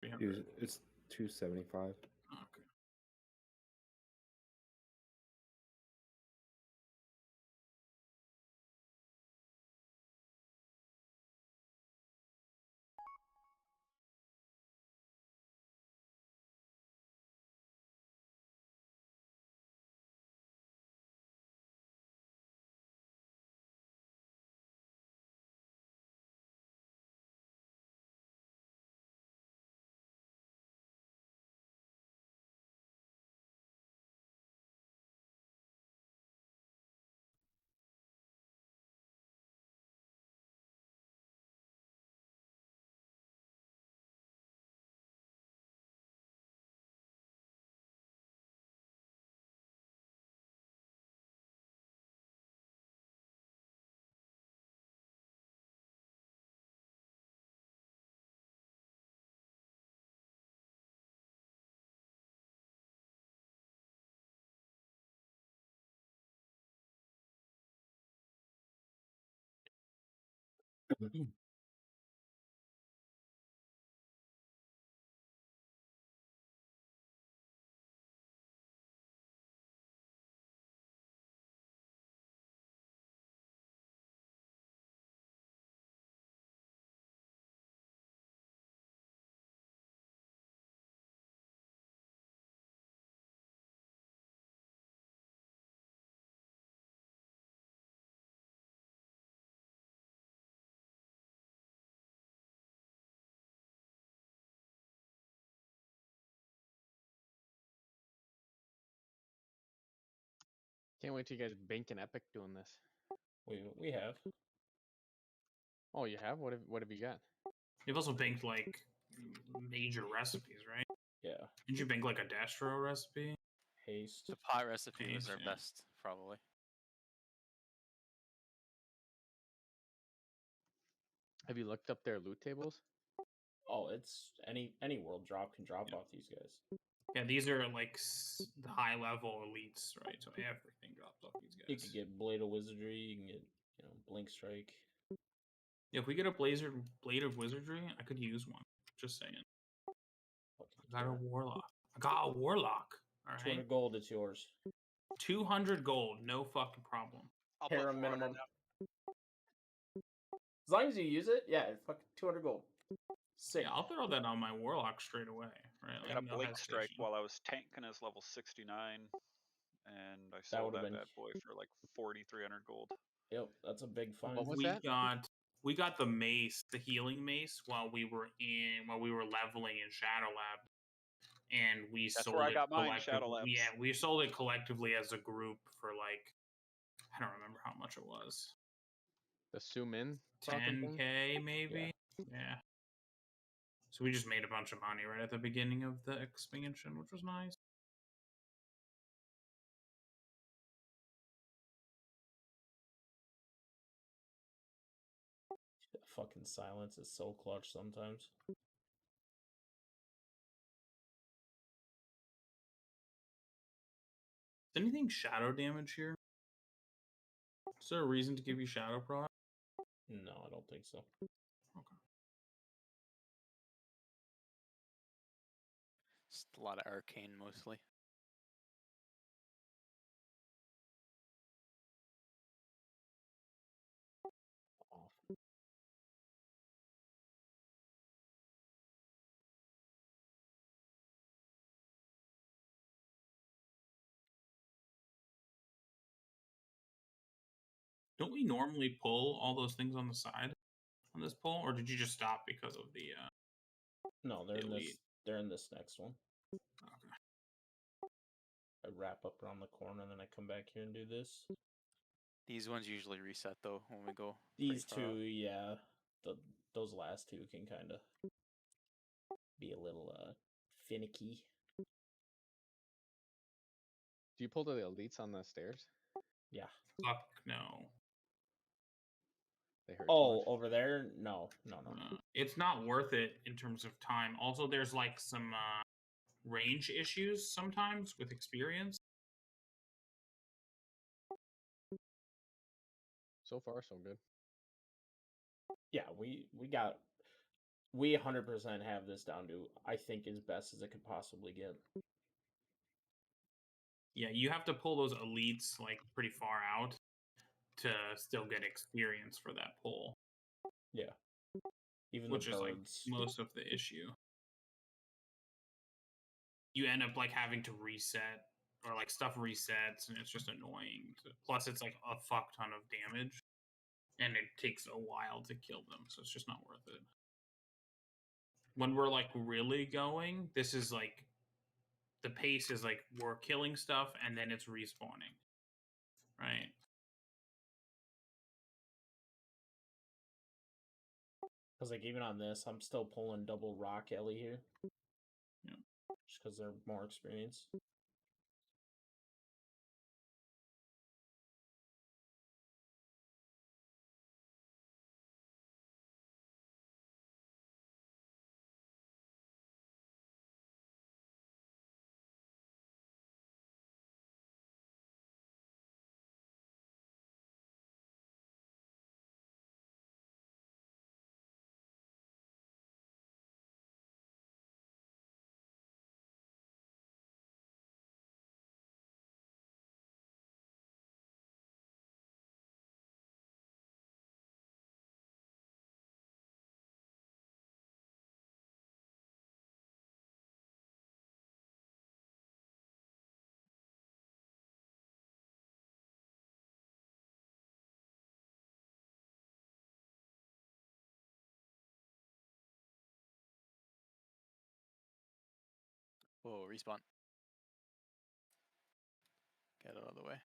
300. It's 275. Okay. Can't wait till you guys bank an epic doing this. We have. Oh, you have? What have you got? You've also banked like major recipes, right? Yeah. Did you bank like a Destro recipe? Haste. The pie recipe was Haste, our yeah. best, probably. Have you looked up their loot tables? Oh, it's any world drop can drop off these guys. Yeah, these are like the high level elites, right? So everything drops off these guys. You could get Blade of Wizardry. You can get Blink Strike. Yeah, if we get a Blade of Wizardry, I could use one. Just saying. I got a Warlock. I got a Warlock. All right. 200 gold, it's yours. 200 gold, no fucking problem. I'll put Harem 400 minimum. down. As long as you use it, yeah, it's fucking 200 gold. Sick. Yeah, I'll throw that on my Warlock straight away. Right? I got a no Blink Strike hesitation. while I was tanking as level 69, and I That sold would've that been- bad boy for like 4,300 gold. Yep, that's a big find. What was we that? we got the mace, the healing mace, while we were leveling in Shadow Lab, and we That's sold where I it got mine, collectively. Shadow Labs. Yeah, we sold it collectively as a group for like, I don't remember how much it was. The Sumin? fucking thing? 10K maybe. Yeah. So we just made a bunch of money right at the beginning of the expansion, which was nice. That fucking silence is so clutch sometimes. Is anything shadow damage here? Is there a reason to give you shadow prod? No, I don't think so. Okay. Just a lot of arcane mostly. Don't we normally pull all those things on the side on this pull, or did you just stop because of the? No, they're in this. Elite. They're in this next one. Okay. I wrap up around the corner, and then I come back here and do this. These ones usually reset though when we go. These pretty far two, out. yeah. Those last two can kind of be a little finicky. Do you pull the elites on the stairs? Yeah. Fuck no. They hurt. Oh, over there? No. It's not worth it in terms of time. Also, there's like some range issues sometimes with experience. So far, so good. Yeah, we got we 100% have this down to, I think, as best as it could possibly get. Yeah, you have to pull those elites like pretty far out to still get experience for that pull. Yeah. Even which the is like birds. most of the issue. You end up like having to reset or like stuff resets and it's just annoying. Plus it's like a fuck ton of damage and it takes a while to kill them, so it's just not worth it. When we're like really going, this is like the pace is like we're killing stuff and then it's respawning. Right? Because like even on this, I'm still pulling double rock Ellie here. Yeah. Just because they're more experienced. Whoa, respawn. Get out of the way.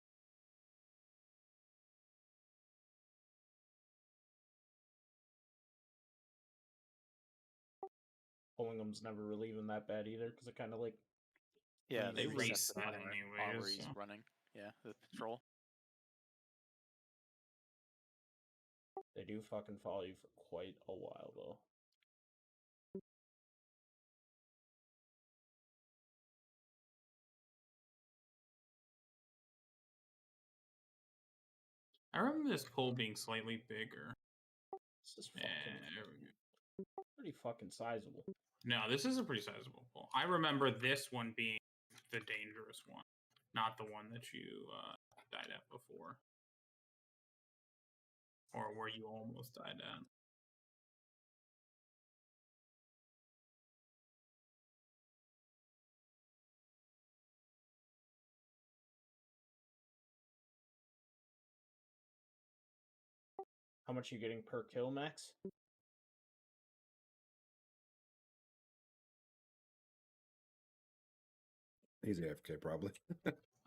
Pulling them's never really even that bad either, because it kind of like Yeah, They they reset reset the spot where anyways. he's So. running. Yeah, the patrol. they do fucking follow you for quite a while though. I remember this pull being slightly bigger. This is Yeah, fucking there we go. pretty fucking sizable. No, this is a pretty sizable pull. I remember this one being the dangerous one, not the one that you died at before. Or where you almost died at. How much are you getting per kill, Max? He's AFK probably.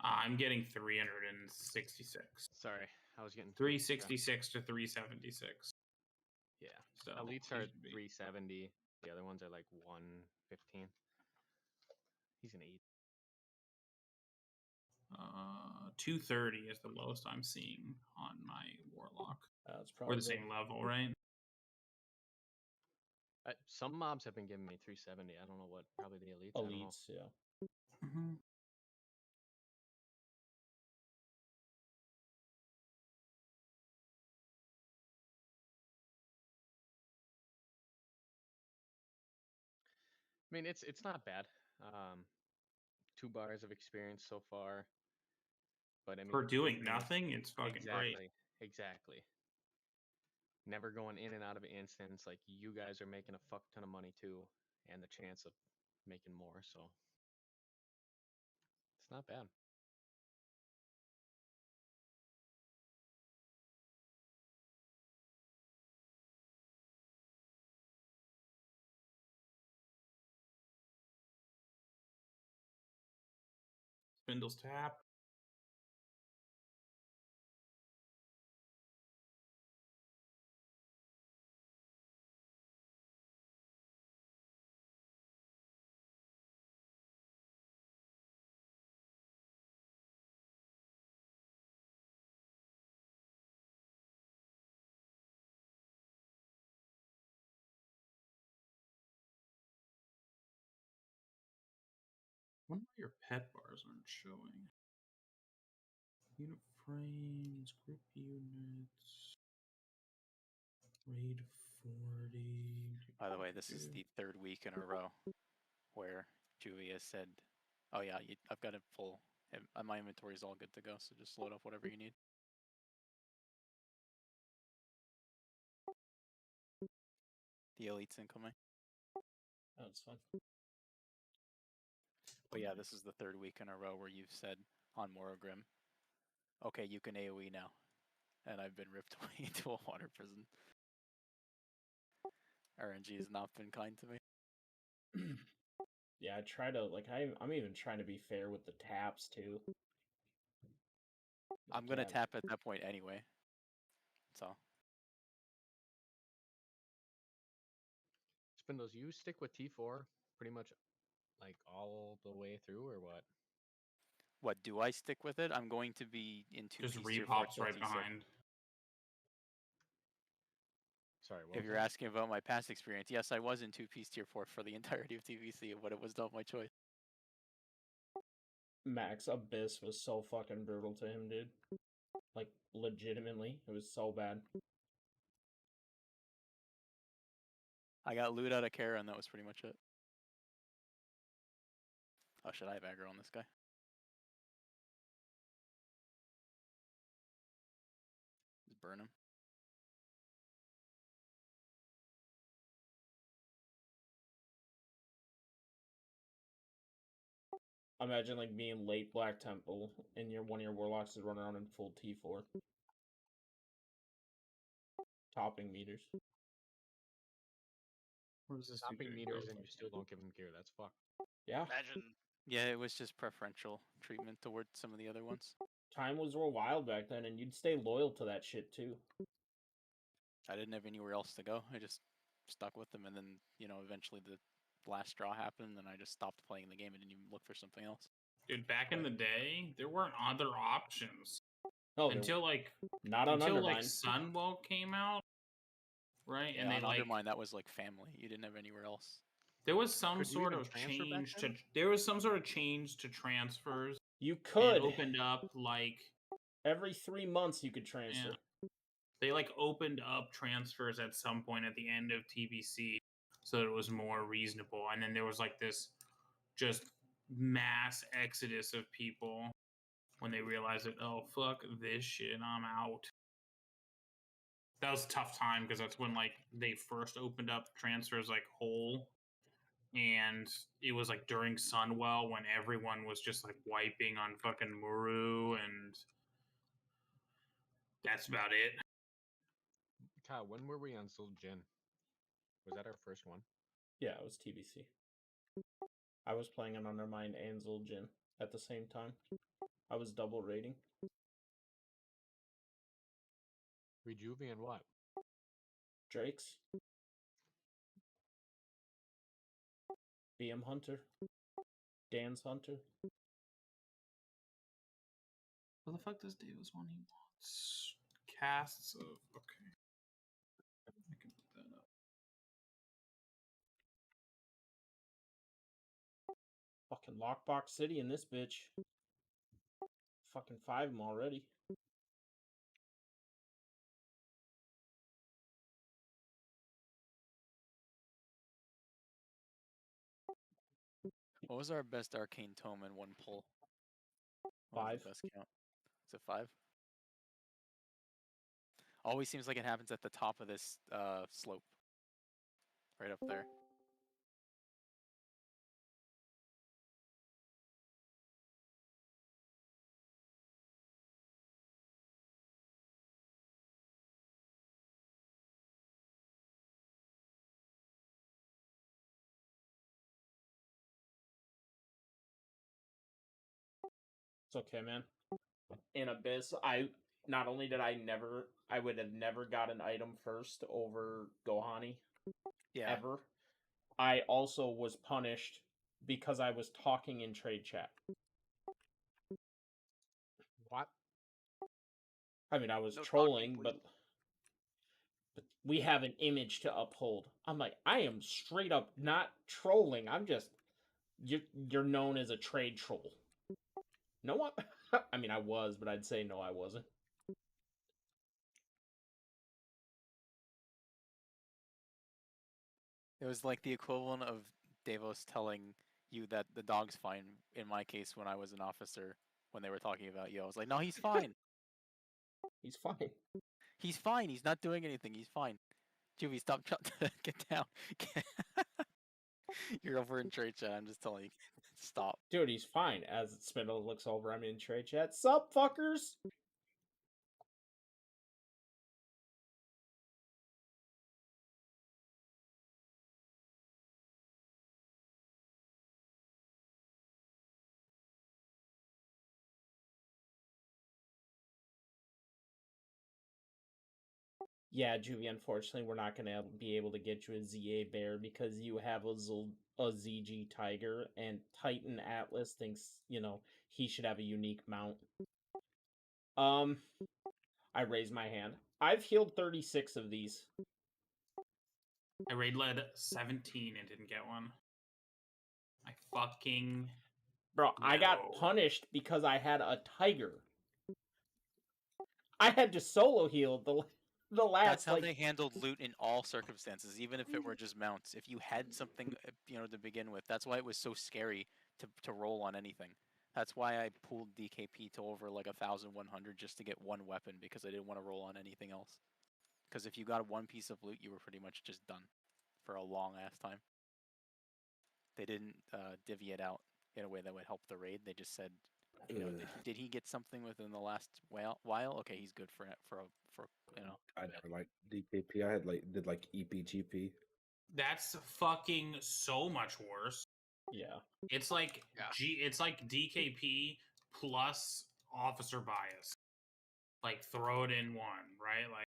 I'm getting 366. Sorry, I was getting 366 to 376. Yeah, So elites are these would be- 370. The other ones are like 115. He's gonna eat. 230 is the lowest I'm seeing on my warlock. It's probably We're the same level, right? Some mobs have been giving me 370. I don't know what. Probably the elites. I don't know. elites, yeah. Mm-hmm. I mean, it's not bad. 2 bars of experience so far. But I mean, For doing the thing is- nothing, it's fucking great. Exactly. Never going in and out of an instance. Like you guys are making a fuck ton of money too, and the chance of making more. So it's not bad. Spindle's tap. I wonder why your pet bars aren't showing. Unit frames, group units, raid 40. By the way, this is the third week in a row where Juvie has said, "Oh yeah, I've got it full. My inventory is all good to go. So just load up whatever you need." The elite's incoming. That's fun. But yeah, this is the third week in a row where you've said on Morogrim, "Okay, you can AoE now," and I've been ripped away into a water prison. RNG has not been kind to me. Yeah, I try to like I'm even trying to be fair with the taps too. I'm Like, gonna yeah, tap at that point anyway. So Spindles, you stick with T4 pretty much like all the way through, or what? what do I stick with it? I'm going to be in two Just piece tier 4 repops till right T6. behind. Sorry, what If was you're that? asking about my past experience, yes, I was in two piece tier 4 for the entirety of TBC, but it was not my choice. Max Abyss was so fucking brutal to him, dude. Like legitimately, it was so bad. I got loot out of Kara, and that was pretty much it. Oh, should I have aggro on this guy? Just burn him. Imagine like being late Black Temple and one of your warlocks is running around in full T4. Topping meters. What is this? Stopping meters and you still don't give him gear. That's fucked. Yeah. Imagine. Yeah, it was just preferential treatment towards some of the other ones. Time was real wild back then, and you'd stay loyal to that shit too. I didn't have anywhere else to go. I just stuck with them, and then, eventually the last straw happened, and I just stopped playing the game and didn't even look for something else. Dude, back in the day, there weren't other options No, until like not on Undermine. Sunwell came out, right? Yeah, And they on like Undermine, that was like family. You didn't have anywhere else. there was some Could you sort even of transfer back change to then? there was some sort of change to transfers. You It could opened up like every 3 months you could transfer. Yeah. They like opened up transfers at some point at the end of TBC so that it was more reasonable. And then there was like this just mass exodus of people when they realized that, oh, fuck this shit, I'm out. That was a tough time because that's when like they first opened up transfers like whole. And it was like during Sunwell when everyone was just like wiping on fucking Muru, and that's about it. Kyle, when were we on Soul Jin? Was that our first one? Yeah, it was TBC. I was playing an Undermine and Zul'jin at the same time. I was double rating. Rejuvie and what? Drake's. BM Hunter. Dan's Hunter. What the fuck does Davis want? He wants casts of okay. I can put that up. Fucking Lockbox City in this bitch. Fucking 5 of them already. What was our best arcane tome in one pull? What was 5. the best count? Is it 5? Always seems like it happens at the top of this slope. Right up there. It's okay, man. In Abyss, I would have never got an item first over Gohani. Yeah. Ever. I also was punished because I was talking in trade chat. What? I mean, I was No trolling, talking, but we have an image to uphold. I'm like, I am straight up not trolling. I'm just you're known as a trade troll. No one. I mean, I was, but I'd say no, I wasn't. It was like the equivalent of Davos telling you that the dog's fine. In my case, when I was an officer, when they were talking about you, I was like, no, he's fine. He's fine. He's fine. He's not doing anything. He's fine. Juvie, stop. Get down. You're over in trade chat. I'm just telling you. Stop. Dude, he's fine. As Spindle looks over, I'm in trade chat. Sup, fuckers? Yeah, Juvie, unfortunately, we're not going to be able to get you a ZA Bear because you have a ZG Tiger, and Titan Atlas thinks, he should have a unique mount. I raise my hand. I've healed 36 of these. I raid led 17 and didn't get one. I fucking... Bro, I got No. punished because I had a Tiger. I had to solo heal the last, That's how they handled loot in all circumstances, even if it were just mounts. If you had something, to begin with, that's why it was so scary to roll on anything. That's why I pulled DKP to over like 1,100 just to get one weapon, because I didn't want to roll on anything else. Because if you got one piece of loot, you were pretty much just done for a long ass time. They didn't divvy it out in a way that would help the raid. They just said, did he get something within the last while? Okay, he's good for. I never liked DKP. I did EPGP. That's fucking so much worse. Yeah. It's like Yeah. it's like DKP plus officer bias. Like throw it in one, right? Like,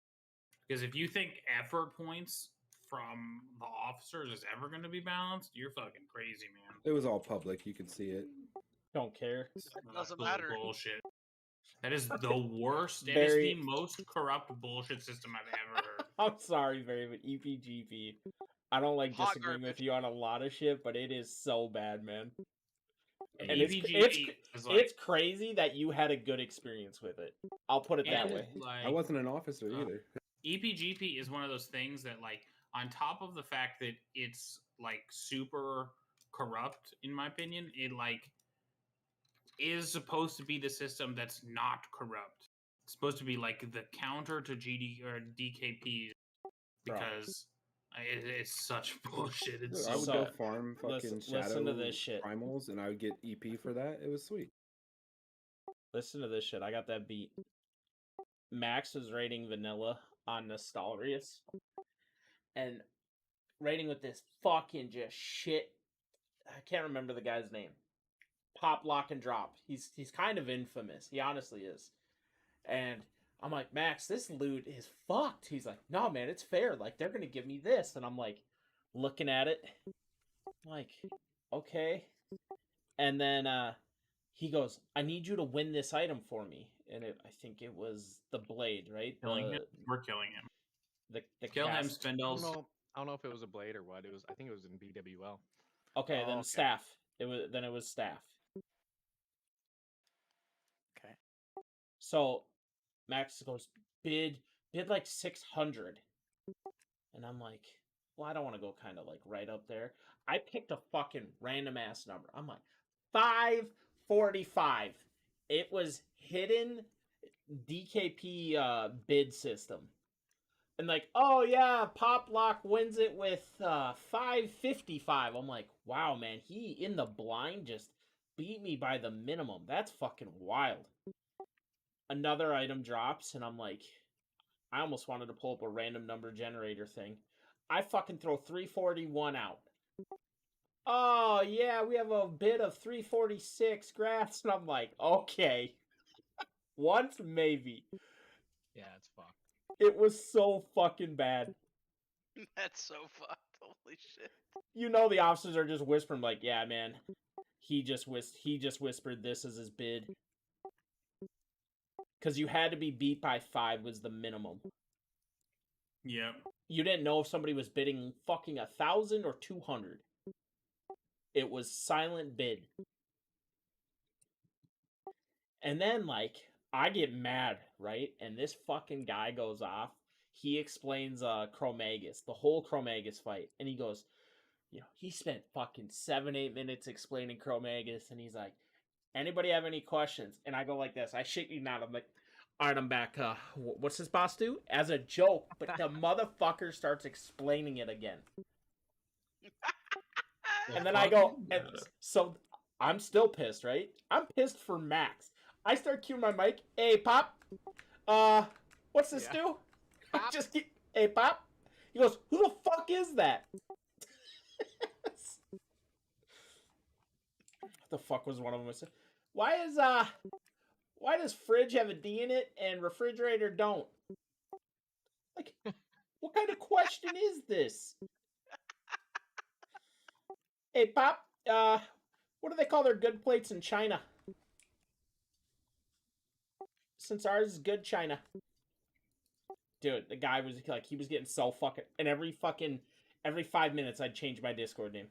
because if you think effort points from the officers is ever going to be balanced, you're fucking crazy, man. It was all public. You could see it. Don't care. Doesn't Absolute matter. bullshit. That is the worst. It is Barry- the most corrupt bullshit system I've ever heard. I'm sorry, Barry, but EPGP. I don't like Hot disagreeing with garbage. you on a lot of shit, but it is so bad, man. And And EPGP is like, it's crazy that you had a good experience with it. I'll put it that and, way. like, I wasn't an officer either. EPGP is one of those things that, like, on top of the fact that it's like super corrupt, in my opinion, it like is supposed to be the system that's not corrupt. It's supposed to be like the counter to GD or DKP because it's such bullshit. It's I would so go bad. farm fucking listen to shadow this shit. primals, and I would get EP for that. It was sweet. Listen to this shit. I got that beat. Max was rating vanilla on Nostalrius. And rating with this fucking just shit. I can't remember the guy's name. Pop, lock, and drop. He's kind of infamous. He honestly is. And I'm like, Max, this loot is fucked. He's like, no, man, it's fair. Like, they're going to give me this. And I'm like, looking at it. I'm like, okay. And then he goes, I need you to win this item for me. And I think it was the blade, right? Killing him. We're killing him. The Kill him, cast. Spindles. I don't know if it was a blade or what. I think it was in BWL. Okay, Oh, then okay. staff. It was staff. Okay. So Max goes, bid like 600. And I'm like, well, I don't want to go kind of like right up there. I picked a fucking random ass number. I'm like, 545. It was hidden DKP bid system. And like, oh yeah, Pop Lock wins it with 555. I'm like, wow, man, he in the blind just beat me by the minimum. That's fucking wild. Another item drops, and I'm like, I almost wanted to pull up a random number generator thing. I fucking throw 341 out. Oh yeah, we have a bid of 346 graphs, and I'm like, okay, once maybe. Yeah, it's fucked. It was so fucking bad. That's so fucked. Holy shit. You know the officers are just whispering like, yeah, man, he just whispered this as his bid. Because you had to be beat by 5 was the minimum. Yep. You didn't know if somebody was bidding fucking 1,000 or 200. It was silent bid. And then, like, I get mad, right? And this fucking guy goes off. He explains Chromagus, the whole Chromagus fight. And he goes, he spent fucking 7-8 minutes explaining Cro-Magus, and he's like, anybody have any questions? And I go like this. I shake you not. I'm like, all right, I'm back. What's his boss do? As a joke, but the motherfucker starts explaining it again. And then I go, and so I'm still pissed, right? I'm pissed for Max. I start cueing my mic. Hey, Pop. What's this do? Pop. Hey, Pop. He goes, who the fuck is that? What the fuck was one of them? Why does fridge have a D in it and refrigerator don't? Like, what kind of question is this? Hey, Pop, what do they call their good plates in China? Since ours is good China. Dude, the guy was like, he was getting so fucking... And every 5 minutes, I'd change my Discord name.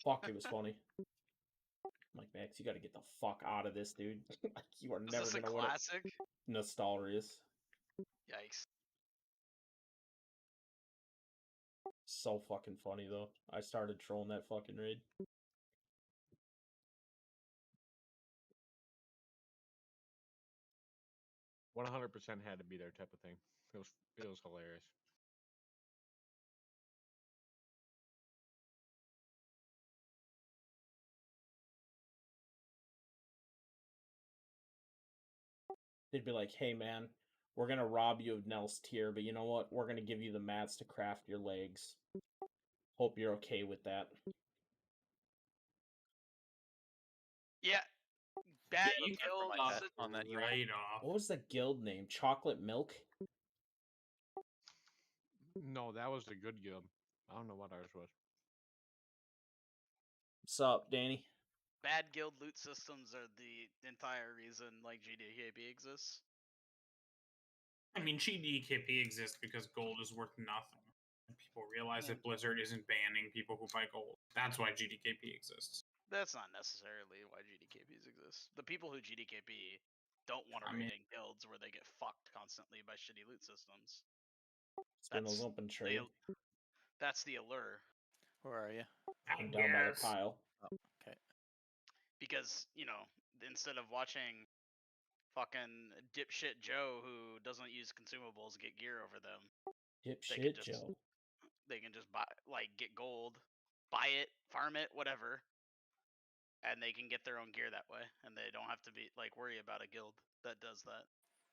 Fuck, it was funny. I'm like, Max, you gotta get the fuck out of this, dude. Like, you are Is never this a gonna win it. classic? Nostalrious. Yikes. So fucking funny, though. I started trolling that fucking raid. One 100% had to be their type of thing. It was hilarious. They'd be like, hey, man, we're gonna rob you of Nell's tier, but you know what? We're gonna give you the mats to craft your legs. Hope you're okay with that. Yeah. Bad Yeah, you guild got that on that UI. right off. What was the guild name? Chocolate Milk? No, that was the good guild. I don't know what ours was. What's up, Danny? Bad guild loot systems are the entire reason like GDKP exists. I mean, GDKP exists because gold is worth nothing. And people realize that Blizzard isn't banning people who buy gold. That's why GDKP exists. That's not necessarily why GDKPs exist. The people who GDKP don't want to I mean- raid in guilds where they get fucked constantly by shitty loot systems. Spindles That's open trade. That's the allure. Where are you? I'm down by the guess. pile. Okay. Because, instead of watching fucking dipshit Joe who doesn't use consumables get gear over them, They could Dipshit just- Joe. they can just buy, get gold, buy it, farm it, whatever, and they can get their own gear that way, and they don't have to be worry about a guild that does that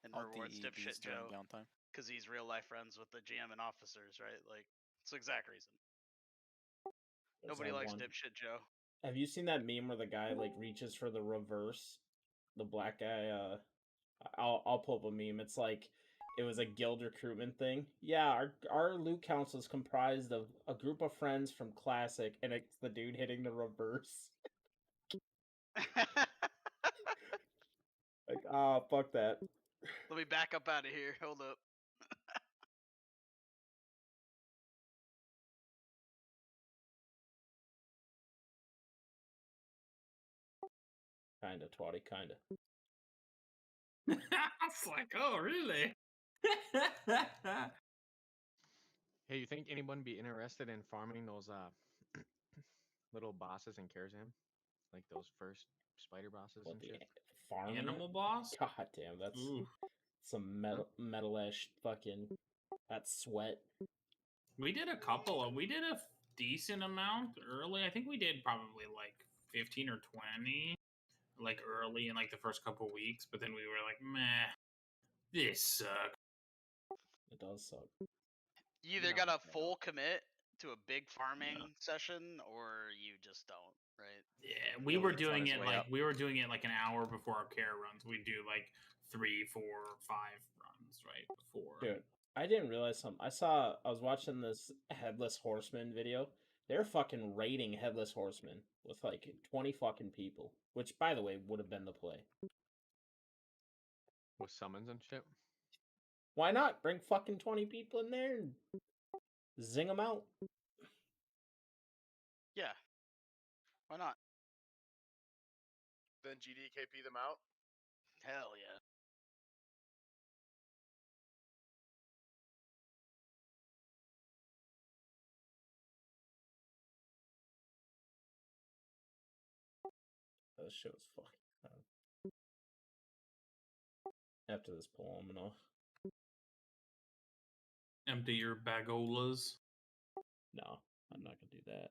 and All rewards DEVs dipshit during Joe downtime. because he's real life friends with the GM and officers, right? Like, it's the exact reason. There's Nobody that likes one. dipshit Joe. Have you seen that meme where the guy reaches for the reverse? The black guy. I'll pull up a meme. It's like it was a guild recruitment thing. Yeah, our loot council is comprised of a group of friends from Classic, and it's the dude hitting the reverse. Like, fuck that. Let me back up out of here. Hold up. Kinda, twatty, kinda. It's like, oh, really? Hey, you think anyone be interested in farming those little bosses in Karazhan? Like those first spider bosses What and the shit? farming it? Animal boss? God damn, that's Ooh. some metal-ish fucking. That's sweat. We did a decent amount early. I think we did probably like 15 or 20 early in the first couple weeks, but then we were like, meh, this sucks. It does suck. You either No, got a no. full commit to a big farming session, or you just don't, right? Yeah, we Yeah, were it's on doing its it way up. we were doing it like an hour before our care runs. We do 3, 4, 5 runs right before. Dude, I didn't realize something. I was watching this Headless Horseman video. They're fucking raiding Headless Horseman with 20 fucking people, which, by the way, would have been the play. With summons and shit? Why not? Bring fucking 20 people in there and zing them out. Yeah. Why not? Then GDKP them out. Hell yeah. This shit was fucking. After this poll, I'm gonna. Empty your bagolas. No, I'm not gonna do that.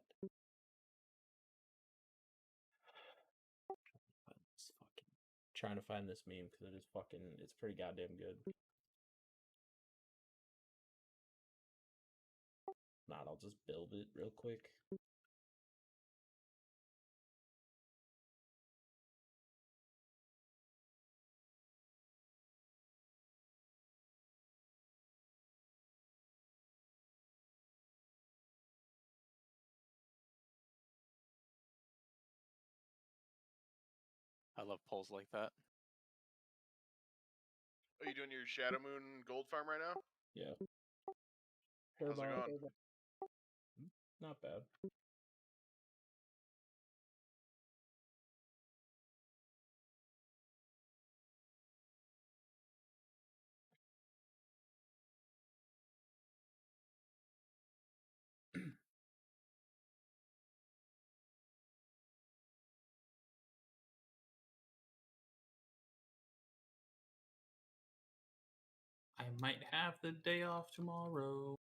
Trying to find this meme because it is fucking. It's pretty goddamn good. Not, I'll just build it real quick. I love polls like that. Are you doing your Shadow Moon Gold Farm right now? Yeah. How's it going? Not bad. I might have the day off tomorrow.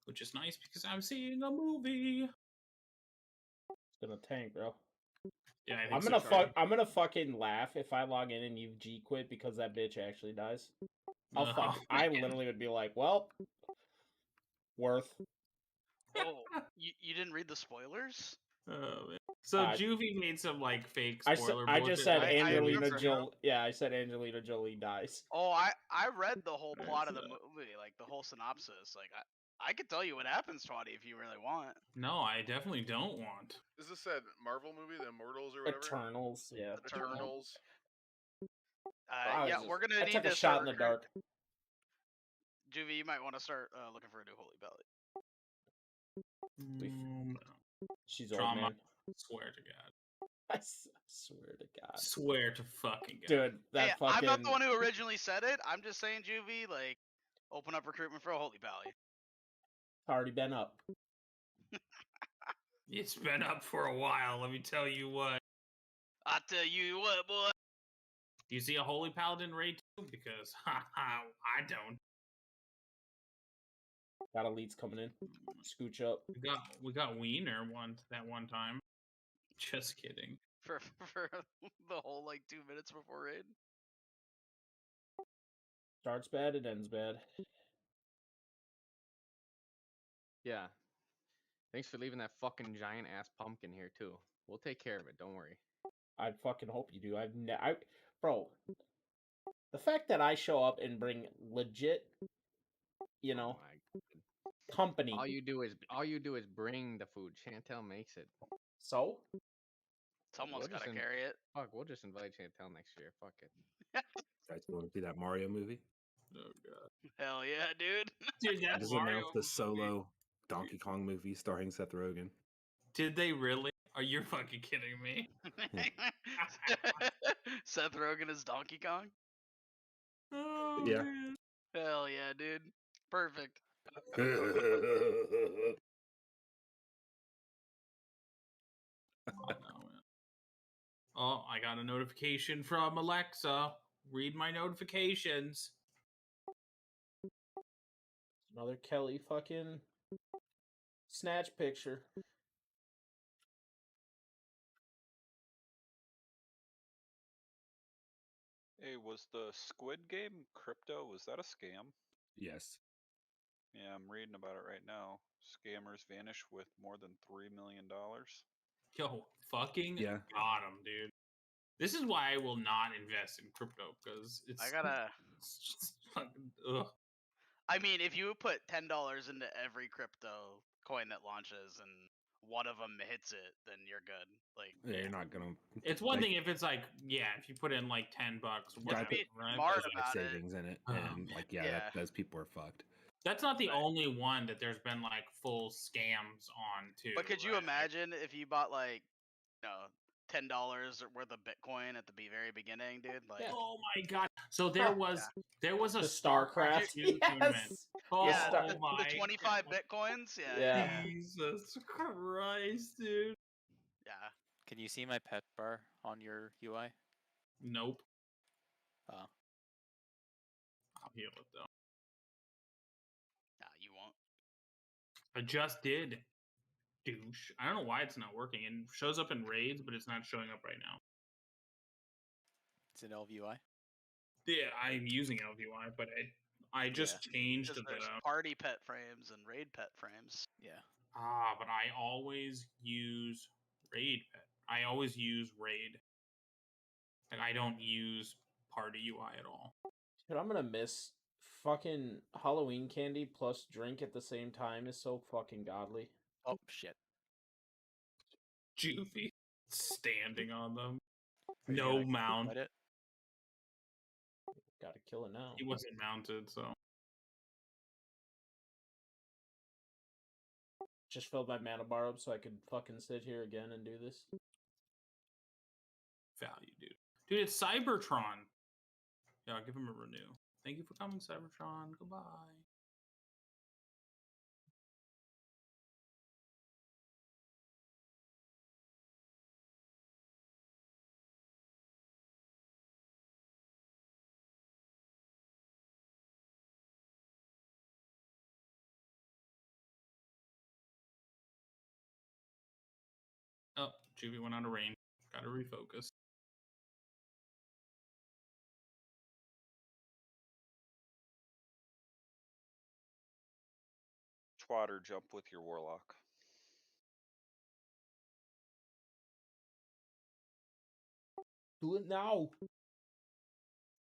Which is nice because I'm seeing a movie. It's gonna tank, bro. Yeah, I think I'm so, gonna Charlie. I'm gonna fucking laugh if I log in and you've G quit because that bitch actually dies. I'll Oh, I man. literally would be like, well, worth. Oh, you didn't read the spoilers? Oh, man. So Juvie made some like fake I spoiler. I just said I Angelina remember. Jolie. Yeah, I said Angelina Jolie dies. Oh, I read the whole Alright, plot of so- the movie, like the whole synopsis. Like I could tell you what happens, Toddy, if you really want. No, I definitely don't want. Is this that Marvel movie, The Immortals or whatever? Eternals. Yeah. Eternals. I Yeah, was we're just- gonna I need took to a shot start in the dark. Juvie, you might want to start looking for a new holy belly. She's old, Trauma. man. Swear to God. I swear to God. Swear to fucking God. Dude, that Hey, fucking. I'm not the one who originally said it. I'm just saying, Juvie, like, open up recruitment for a holy belly. Already been up. It's been up for a while, let me tell you what. I tell you what, boy. Do you see a Holy Paladin raid too? Because, I don't. Got elites coming in. Scooch up. We got Wiener that one time. Just kidding. For the whole, like, 2 minutes before raid. Starts bad, it ends bad. Yeah. Thanks for leaving that fucking giant ass pumpkin here too. We'll take care of it. Don't worry. I fucking hope you do. Bro, the fact that I show up and bring legit, you know, Oh my company. All you do is bring the food. Chantel makes it. So? Someone's We'll got to just carry it. Fuck, we'll just invite Chantel next year. Fuck it. Guys, want to see that Mario movie? Oh god. Hell yeah, dude. Dude, I that just Mario announced the movie. solo Donkey Kong movie starring Seth Rogen. Did they really? Are you fucking kidding me? Seth Rogen is Donkey Kong? Oh, Yeah. man. Hell yeah, dude. Perfect. Oh, no, man. Oh, I got a notification from Alexa. Read my notifications. Another Kelly fucking snatch picture. Hey, was the Squid Game crypto, was that a scam? Yes. Yeah, I'm reading about it right now. Scammers vanish with more than $3 million. Yo, fucking Yeah. got him, dude. This is why I will not invest in crypto because it's. I gotta. It's just fucking. Ugh. I mean, if you put $10 into every crypto coin that launches and one of them hits it, then you're good. Like, Yeah, you're not gonna. It's one like, thing if it's like, yeah, if you put in like $10, Gotta whatever, be right? smart there's life about it. savings in it, Oh, and like Yeah. those people are fucked. That's not the Right. only one that there's been like full scams on too. But could you right? Like, imagine if you bought like, $10 worth of Bitcoin at the very beginning, dude? Like, Yeah. oh my god! So there was a The StarCraft StarCraft. 2 tournament. Yes. Oh Yeah, start- the my 25 God. bitcoins. Yeah, Yeah. Jesus Christ, dude. yeah. Can you see my pet bar on your UI? Nope. Oh. I'll heal it though. Nah, you won't. I just did. Douche. I don't know why it's not working. It shows up in raids, but it's not showing up right now. It's an LVUI. Yeah, I'm using LVY, but I just changed Because the there's party pet frames and raid pet frames. Yeah. but I always use raid pet. I always use raid. Like I don't use party UI at all. Dude, I'm gonna miss fucking Halloween candy plus drink at the same time is so fucking godly. Oh shit. Juvie standing on them. Are you No gonna mount. fight it? Gotta kill it now. He wasn't mounted, so Just filled my mana bar up so I could fucking sit here again and do this. value, dude. Dude, it's Cybertron. Yeah, I'll give him a renew. Thank you for coming, Cybertron. Goodbye. Oh, Juvie went out of range. Gotta refocus. Twatter jump with your warlock. Do it now.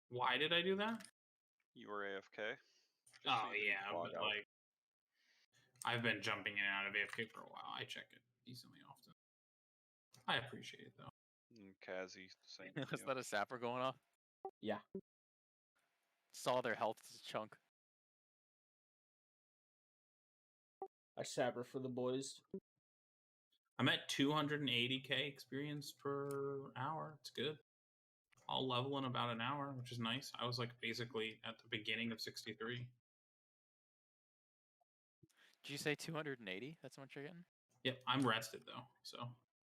Why did I do that? You were AFK. Just so Oh you didn't yeah, log but out. like I've been jumping in and out of AFK for a while. I check it decently often. I appreciate it though. Kazi, same. for Was you. that a sapper going off? Yeah. Saw their health chunk. I sabber for the boys. I'm at 280k experience per hour. It's good. I'll level in about an hour, which is nice. I was like basically at the beginning of 63. Did you say 280? That's how much you're getting? Yep, I'm rested though, so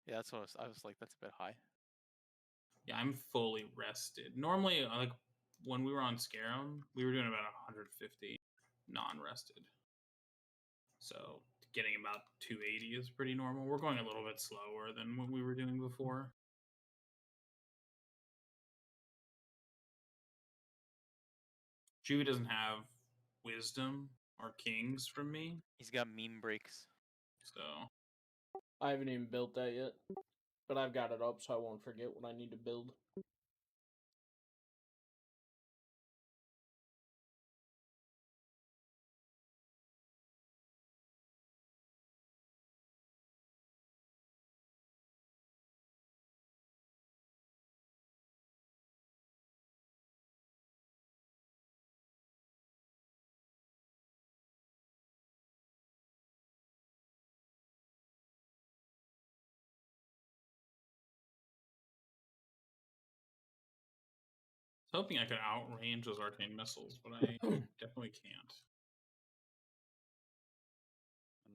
Yeah, that's what I was like. That's a bit high. yeah, I'm fully rested. Normally, like when we were on Scarum, we were doing about 150 non-rested. So getting about 280 is pretty normal. We're going a little bit slower than what we were doing before. Juvie doesn't have wisdom or kings from me, He's got meme breaks. so I haven't even built that yet. But I've got it up so I won't forget what I need to build. I was hoping I could outrange those arcane missiles, but I definitely can't.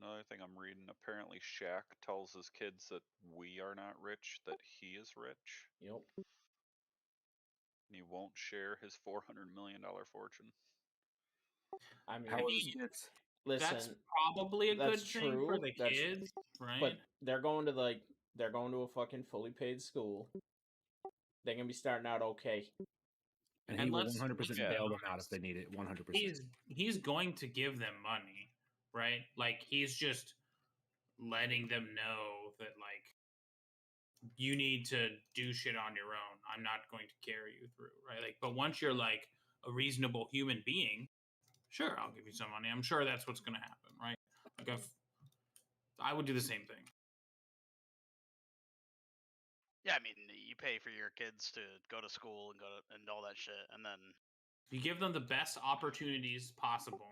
Another thing I'm reading, apparently Shaq tells his kids that we are not rich, that he is rich. Yep. And he won't share his $400 million fortune. I mean, How I old mean, is kids? that's listen, probably a good that's thing for true, the that's- kids, right? but they're going to a fucking fully paid school. They're gonna be starting out okay. And And he will let's- 100% let's be bail them out honest. if they need it. 100%. he's going to give them money, right? Like he's just letting them know that like you need to do shit on your own. I'm not going to carry you through, right? Like, but once you're like a reasonable human being, sure, I'll give you some money. I'm sure that's what's going to happen, right? Like if I would do the same thing. Yeah, I mean, you pay for your kids to go to school and all that shit, and then You give them the best opportunities possible.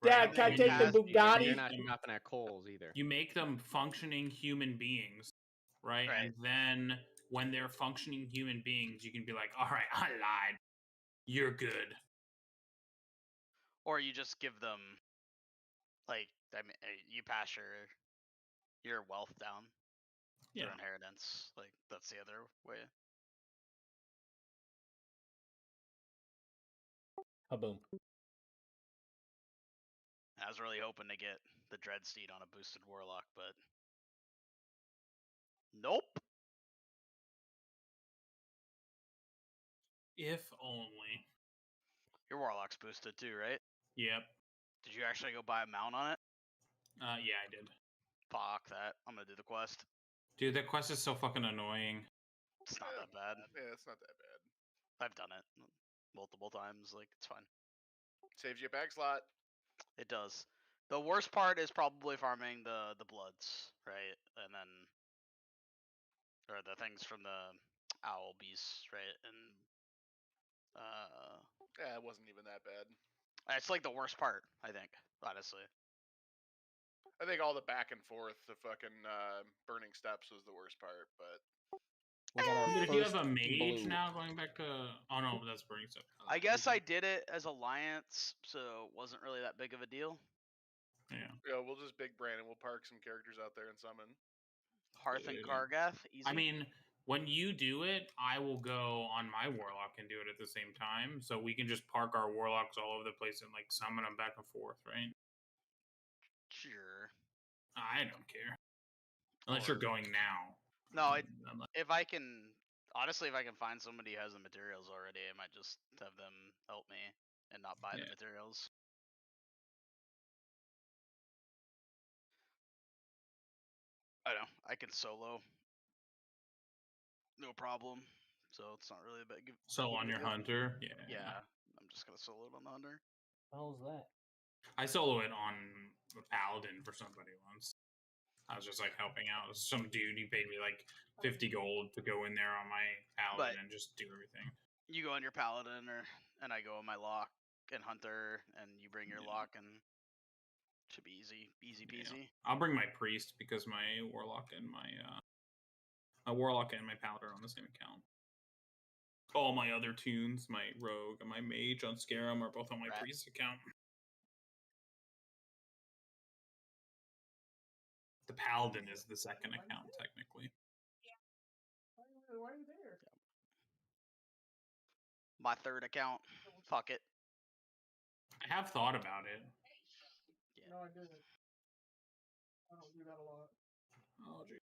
Dad, right? can I And take the you- Bugatti? You're not shopping at Kohl's either. You make them functioning human beings, right? Right. And then when they're functioning human beings, you can be like, all right, I lied. You're good. Or you just give them, like, I mean, you pass your wealth down Yeah. through inheritance. Like, that's the other way. Kaboom. I was really hoping to get the Dreadsteed on a boosted Warlock, but nope. If only. Your Warlock's boosted too, right? Yep. Did you actually go buy a mount on it? Yeah, I did. Fuck that. I'm gonna do the quest. Dude, that quest is so fucking annoying. It's not that bad. Yeah, it's not that bad. I've done it multiple times. Like, it's fine. Saves you a bag slot. It does. The worst part is probably farming the bloods, right? And then, or the things from the owl beasts, right? And Yeah, it wasn't even that bad. it's like the worst part, I think, honestly. I think all the back and forth, the fucking burning steps was the worst part, but We got our Dude, if you first have a mage blue. now going back to... Oh, no, that's burning stuff. I guess I did it as Alliance, so it wasn't really that big of a deal. Yeah. yeah, we'll just big brand and we'll park some characters out there and summon. Hearth and Dude. Kargath, easy. I mean, when you do it, I will go on my Warlock and do it at the same time. So we can just park our Warlocks all over the place and, like, summon them back and forth, right? Sure. I don't care. Unless you're going now. No, I'm like, if I can, honestly, if I can find somebody who has the materials already, I might just have them help me and not buy the Yeah. materials. I know, I can solo. No problem. So it's not really a big so big on of a your deal. hunter? Yeah, I'm just gonna solo it on the hunter. How's that? I solo it on a paladin for somebody once. I was just like helping out. Some dude, he paid me like 50 gold to go in there on my paladin But- and just do everything. You go on your paladin, and I go on my lock and hunter, and you bring your Yeah. lock, and should be easy Yeah. peasy. I'll bring my priest because my warlock and my paladin are on the same account. All my other tunes, my rogue and my mage on Scarum, are both on my Right. priest account. The paladin is the second account technically. Why are you there? My third account, fuck it. I have thought about it. No, I didn't. I don't do that a lot. Oh, geez.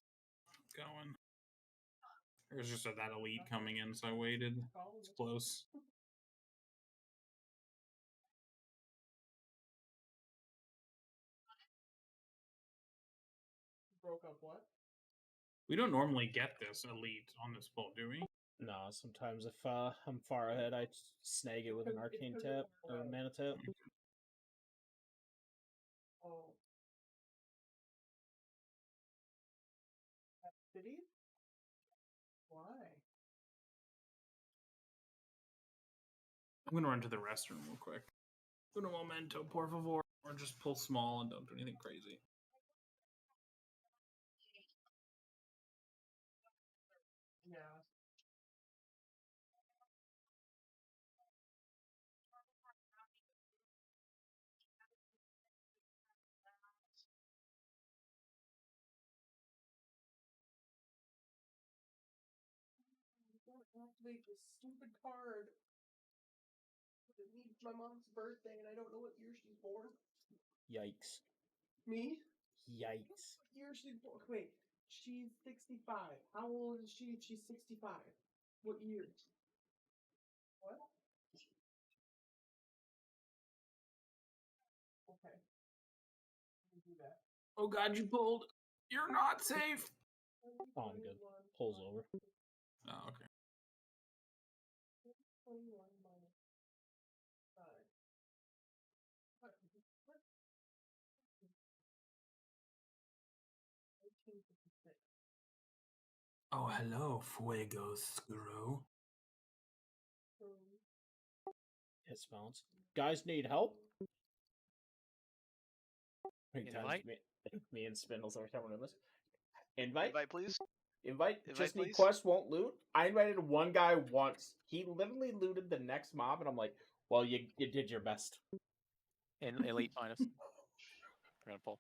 Going. There's just that elite coming in, so I waited. It's close. Broke up what? We don't normally get this elite on this pull, do we? No, sometimes if I'm far ahead, I snag it with an arcane tap or a mana tap. Oh. City? Why? I'm gonna run to the restroom real quick. Uno momento, por favor. Or just pull small and don't do anything crazy. Yeah. Activate this stupid card. It needs my mom's birthday, and I don't know what year she's born. Yikes. Me? Yikes. What year she's born? Wait, she's 65. How old is she if she's 65? What year? What? Okay. Let me do that. Oh god, you pulled. You're not safe. Oh, I'm good. Pulls over. Oh, okay. 21 minus 5. What? 1856. Oh, hello, Fuego Screw. Hit bounce. Guys need help? How many times Invite? me and Spindles every time we're doing this? Invite? Invite, please. Invite Invite, just need please. quest, won't loot. I invited one guy once. He literally looted the next mob, and I'm like, well, you did your best. In elite finals. We're gonna pull.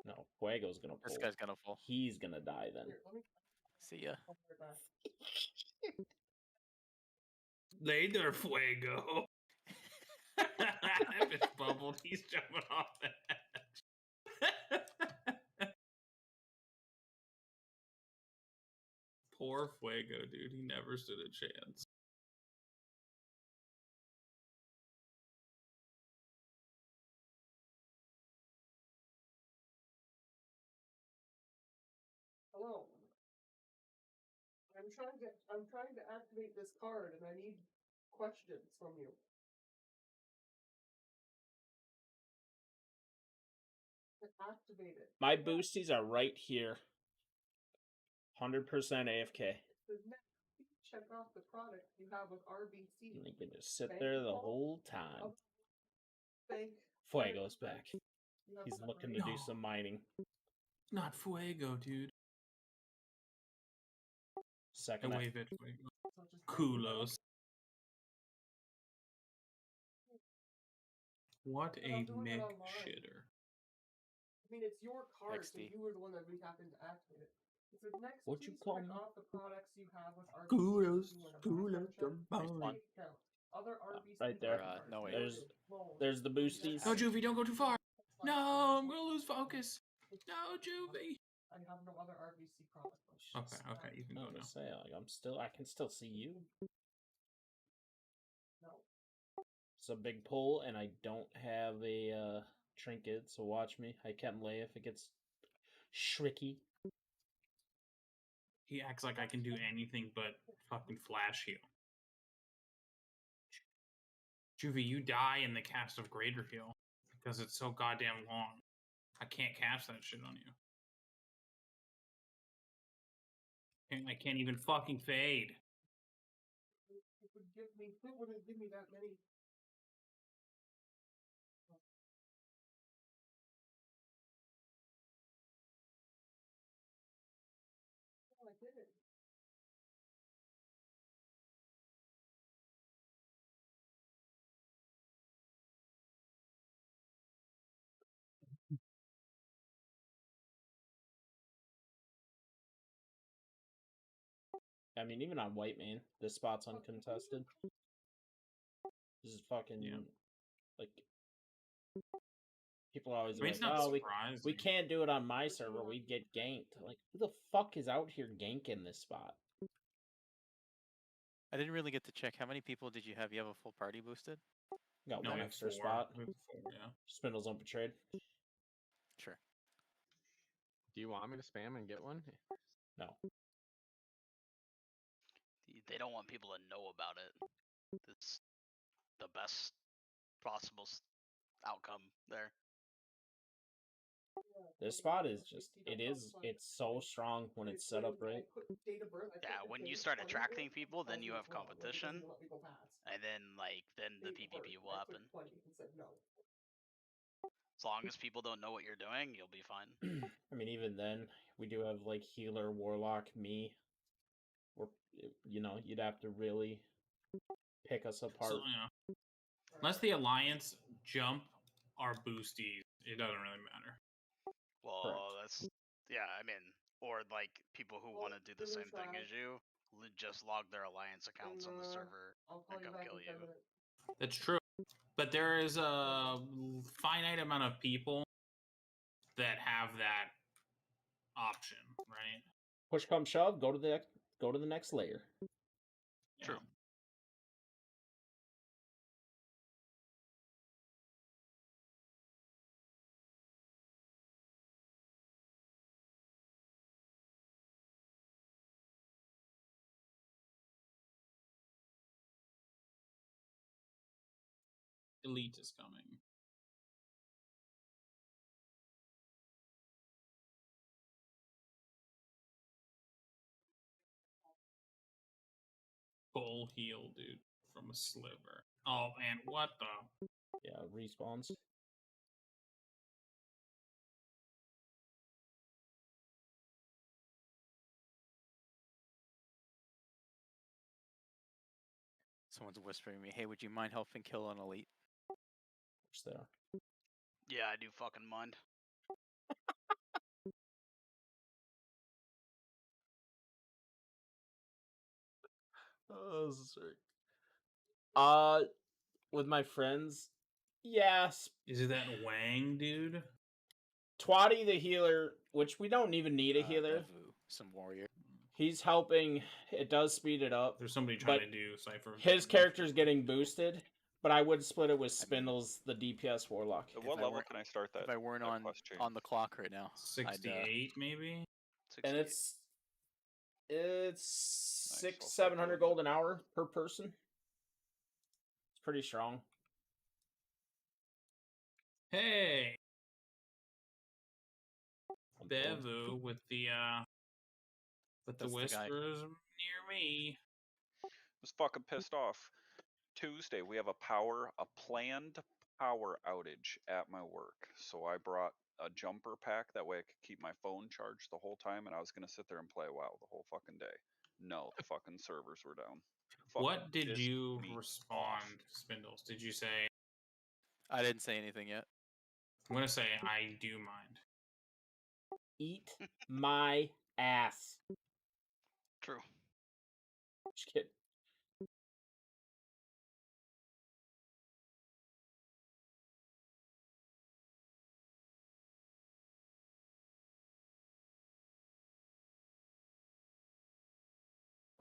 No, Fuego's gonna pull. This guy's gonna pull. He's gonna die then. See ya. Later, Fuego. If it's bubbled, he's jumping off the edge. Poor Fuego, dude. He never stood a chance. Hello. I'm trying to activate this card and I need questions from you. Activate it. My boosties are right here. 100% AFK. Check off the product you have with RBC. And they can just sit there the whole time. Thank Fuego's back. you have He's that looking right. to do some mining. Not Fuego, dude. Second. Away bit Fuego. So just Kulos. What But a I'm doing it Mick online. shitter. I mean, it's your card, so XD. you were the one that we happened to activate it. It says next, What'd you please call check me? off the products you have with RBC. Kudos, You want a kudos, background check, somebody. bank account, other RBC right there. cards, No, wait. There's the boosties. No, Juvie, don't go too far. No, I'm gonna lose focus. No, Juvie. I have no other RBC products. Okay, you can I go was now. say, like, I can still see you. No. It's a big pull, and I don't have a trinket, so watch me. I can lay if it gets shricky. He acts like I can do anything but fucking flash heal. Juvie, you die in the cast of Greater Heal because it's so goddamn long. I can't cast that shit on you. And I can't even fucking fade. It wouldn't give me that many. Oh, I did it. I mean, even on white main, this spot's uncontested. This is fucking like people are always I mean, like, it's not "Oh, we surprising. can't do it on my server. We'd get ganked." Like, who the fuck is out here ganking this spot? I didn't really get to check. How many people did you have? You have a full party boosted? Got No, one we have extra 4. spot. We have 4, yeah. Spindles on trade. Sure. Do you want me to spam and get one? No. They don't want people to know about it. It's the best possible outcome there. This spot is just it's so strong when it's set up right. Yeah, when you start attracting people, then you have competition, and then the PvP will happen. As long as people don't know what you're doing, you'll be fine. I mean, even then, we do have like healer, warlock, me. Or you'd have to really pick us apart. So, unless the Alliance jump our boosties, it doesn't really matter. Well, Correct. I mean, or like people who want to do the same thing as you, just log their Alliance accounts on the server and come kill you. That's true. But there is a finite amount of people that have that option, right? Push come shove, go to the next layer. True. Yeah. Elite is coming. Full heal, dude, from a sliver. Oh man, what the? Yeah, respawns. Someone's whispering me, hey, would you mind helping kill an elite? course they are. Yeah, I do fucking mind. Oh, sorry. With my friends, yes. Is it that Wang dude? Twatty the healer, which we don't even need a healer. Elvui, some warrior. He's helping. It does speed it up. There's somebody trying But to do Cypher. His character's getting boosted, but I would split it with Spindles, the DPS warlock. At what I level weren't- can I start that? If I weren't that on quest chain? on the clock right now, 68 maybe. And 68. it's Nice, six, I'll start 700 doing gold that. an hour per person. It's pretty strong. Hey, I'm told. Bevu with the That's the guy. whispers near me. Was fucking pissed off. Tuesday we have a planned power outage at my work. So I brought a jumper pack, that way I could keep my phone charged the whole time, and I was gonna sit there and play WoW the whole fucking day. No, the fucking servers were down. What Fucking did pissed you me respond, off. Spindles? Did you say? I didn't say anything yet. I'm gonna say I do mind. Eat my ass. True. Just kidding.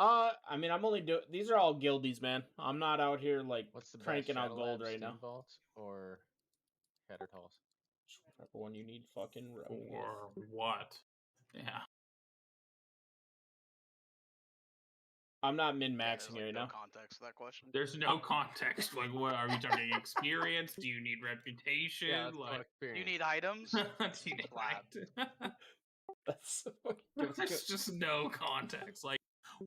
I mean, I'm only doing. These are all guildies, man. I'm not out here like What's the cranking best, out gold right now. Steam Vaults or Cattertalls? Whatever one you need, fucking room with. Or what? Yeah. I'm not min Yeah, maxing there's right no now. context to that question. There's no context. Like, what are we talking? Experience? Do you need reputation? Yeah, let's go Like, experience. You need items? do you need Slab. That's There's just no context. Like,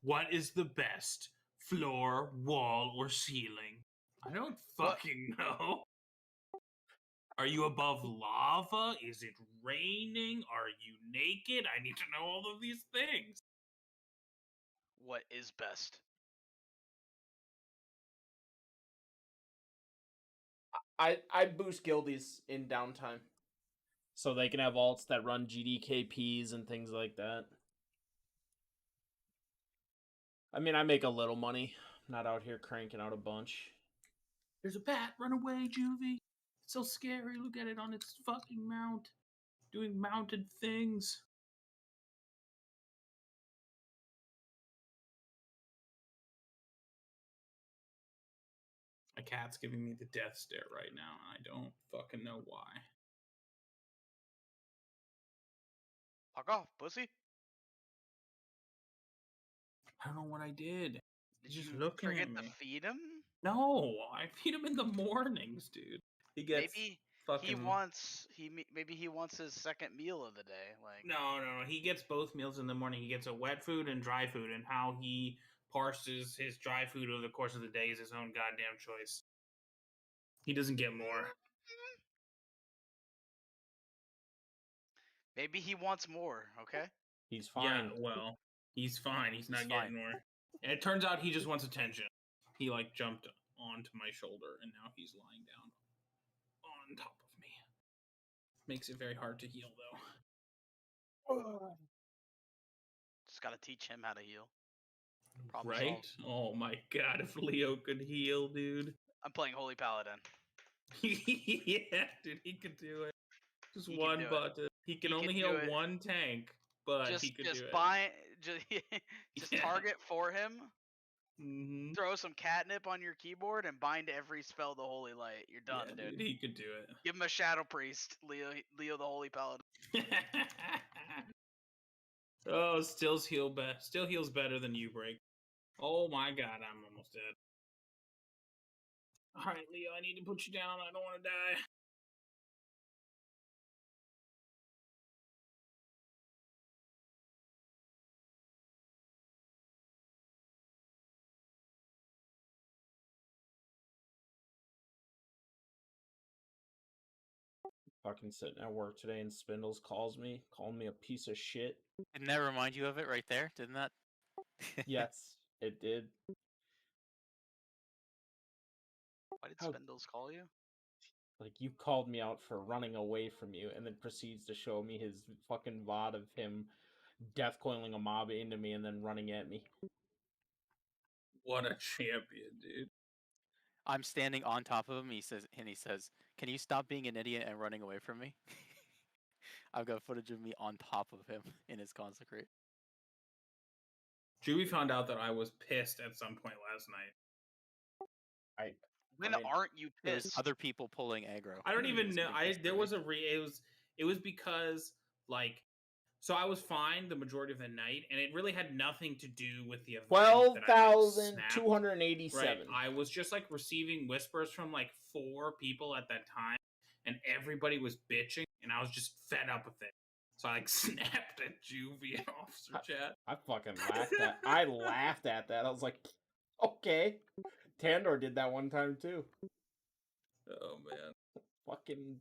what is the best floor, wall, or ceiling? I don't What- fucking know. Are you above lava? Is it raining? Are you naked? I need to know all of these things. What is best? I boost guildies in downtime, so they can have alts that run GDKPs and things like that. I mean, I make a little money. I'm not out here cranking out a bunch. There's a bat. Run away, Juvie. It's so scary. Look at it on its fucking mount. Doing mounted things. My cat's giving me the death stare right now, and I don't fucking know why. Fuck off, pussy. I don't know what I did. Did He's just you looking forget at to me. feed him? No, I feed him in the mornings, dude. He gets Maybe fucking. maybe he wants his second meal of the day. Like No. He gets both meals in the morning. He gets a wet food and dry food, and how he parses his dry food over the course of the day is his own goddamn choice. He doesn't get more. maybe he wants more. Okay. He's fine. Yeah, well, he's fine. He's not He's getting fine. more. And it turns out he just wants attention. He like jumped onto my shoulder, and now he's lying down on top of me. Makes it very hard to heal, though. Just gotta teach him how to heal. Problem Right? solved. Oh my god, if Leo could heal, dude. I'm playing Holy Paladin. Yeah, dude, he could do it. Just He can one do it. button. He can He only can heal do it. one tank, but he Just could just do it. buy just Yeah. target for him. Mm-hmm. Throw some catnip on your keyboard and bind every spell the Holy Light. You're done, Yeah, dude. he could do it. Give him a Shadow Priest, Leo the Holy Paladin. Oh, still heals better than you break. Oh my god, I'm almost dead. Alright, Leo, I need to put you down. I don't want to die. Fucking sitting at work today and Spindles calls me, calling me a piece of shit. Didn't that remind you of it right there? Didn't that? Yes, it did. Why did How- Spindles call you? Like, you called me out for running away from you, and then proceeds to show me his fucking VOD of him death coiling a mob into me and then running at me. What a champion, dude. I'm standing on top of him. He says, "Can you stop being an idiot and running away from me?" I've got footage of me on top of him in his consecrate. Chewy found out that I was pissed at some point last night. When I mean, aren't you There's pissed? other people pulling aggro. I don't even It's know. getting pissed There at was me. it was because like, so I was fine the majority of the night, and it really had nothing to do with the event. that I, like, snapped. 12,287. Right. I was just like receiving whispers from like 4 people at that time, and everybody was bitching, and I was just fed up with it. So I like snapped at Juvie in officer chat. I fucking laughed at. I laughed at that. I was like, okay. Tandor did that one time too. Oh man. Fucking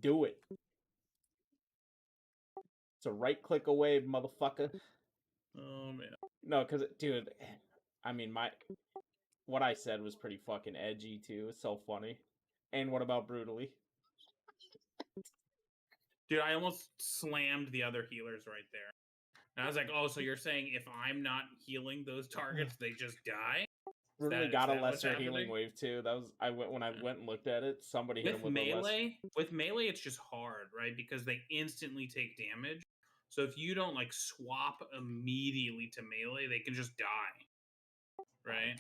do it. It's a right click away, motherfucker. Oh man. No, because dude, I mean what I said was pretty fucking edgy too. It's so funny. And what about brutally? Dude, I almost slammed the other healers right there. And I was like, oh, so you're saying if I'm not healing those targets, they just die? Brutally is got a that what's lesser healing happening? wave too. That was I went and looked at it. Somebody hit him With with a lesser. melee, it's just hard, right? Because they instantly take damage. So if you don't like swap immediately to melee, they can just die. Right?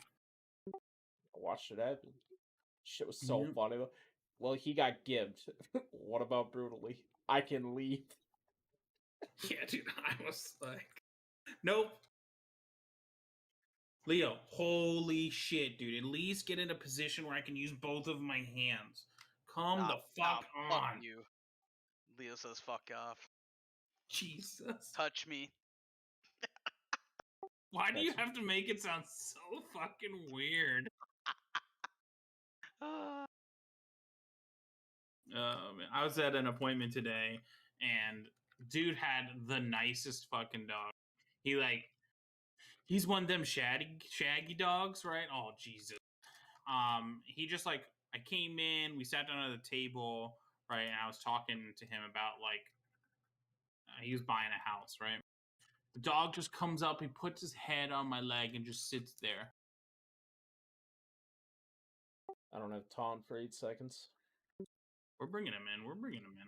I watched it happen. Shit was so Yep. funny. Well, he got gibbed. What about brutally? I can leave. Yeah, dude, I was like, nope. Leo, holy shit, dude. At least get in a position where I can use both of my hands. Come the fuck Fuck on. you. Leo says fuck off. Jesus. Touch me. Why do you That's- have to make it sound so fucking weird? Man, I was at an appointment today, and dude had the nicest fucking dog. He's one of them shaggy dogs, right? Oh Jesus. He just like, I came in, we sat down at the table, right, and I was talking to him about like, he was buying a house, right? The dog just comes up, he puts his head on my leg and just sits there. I don't have taunt for 8 seconds. We're bringing him in. We're bringing him in.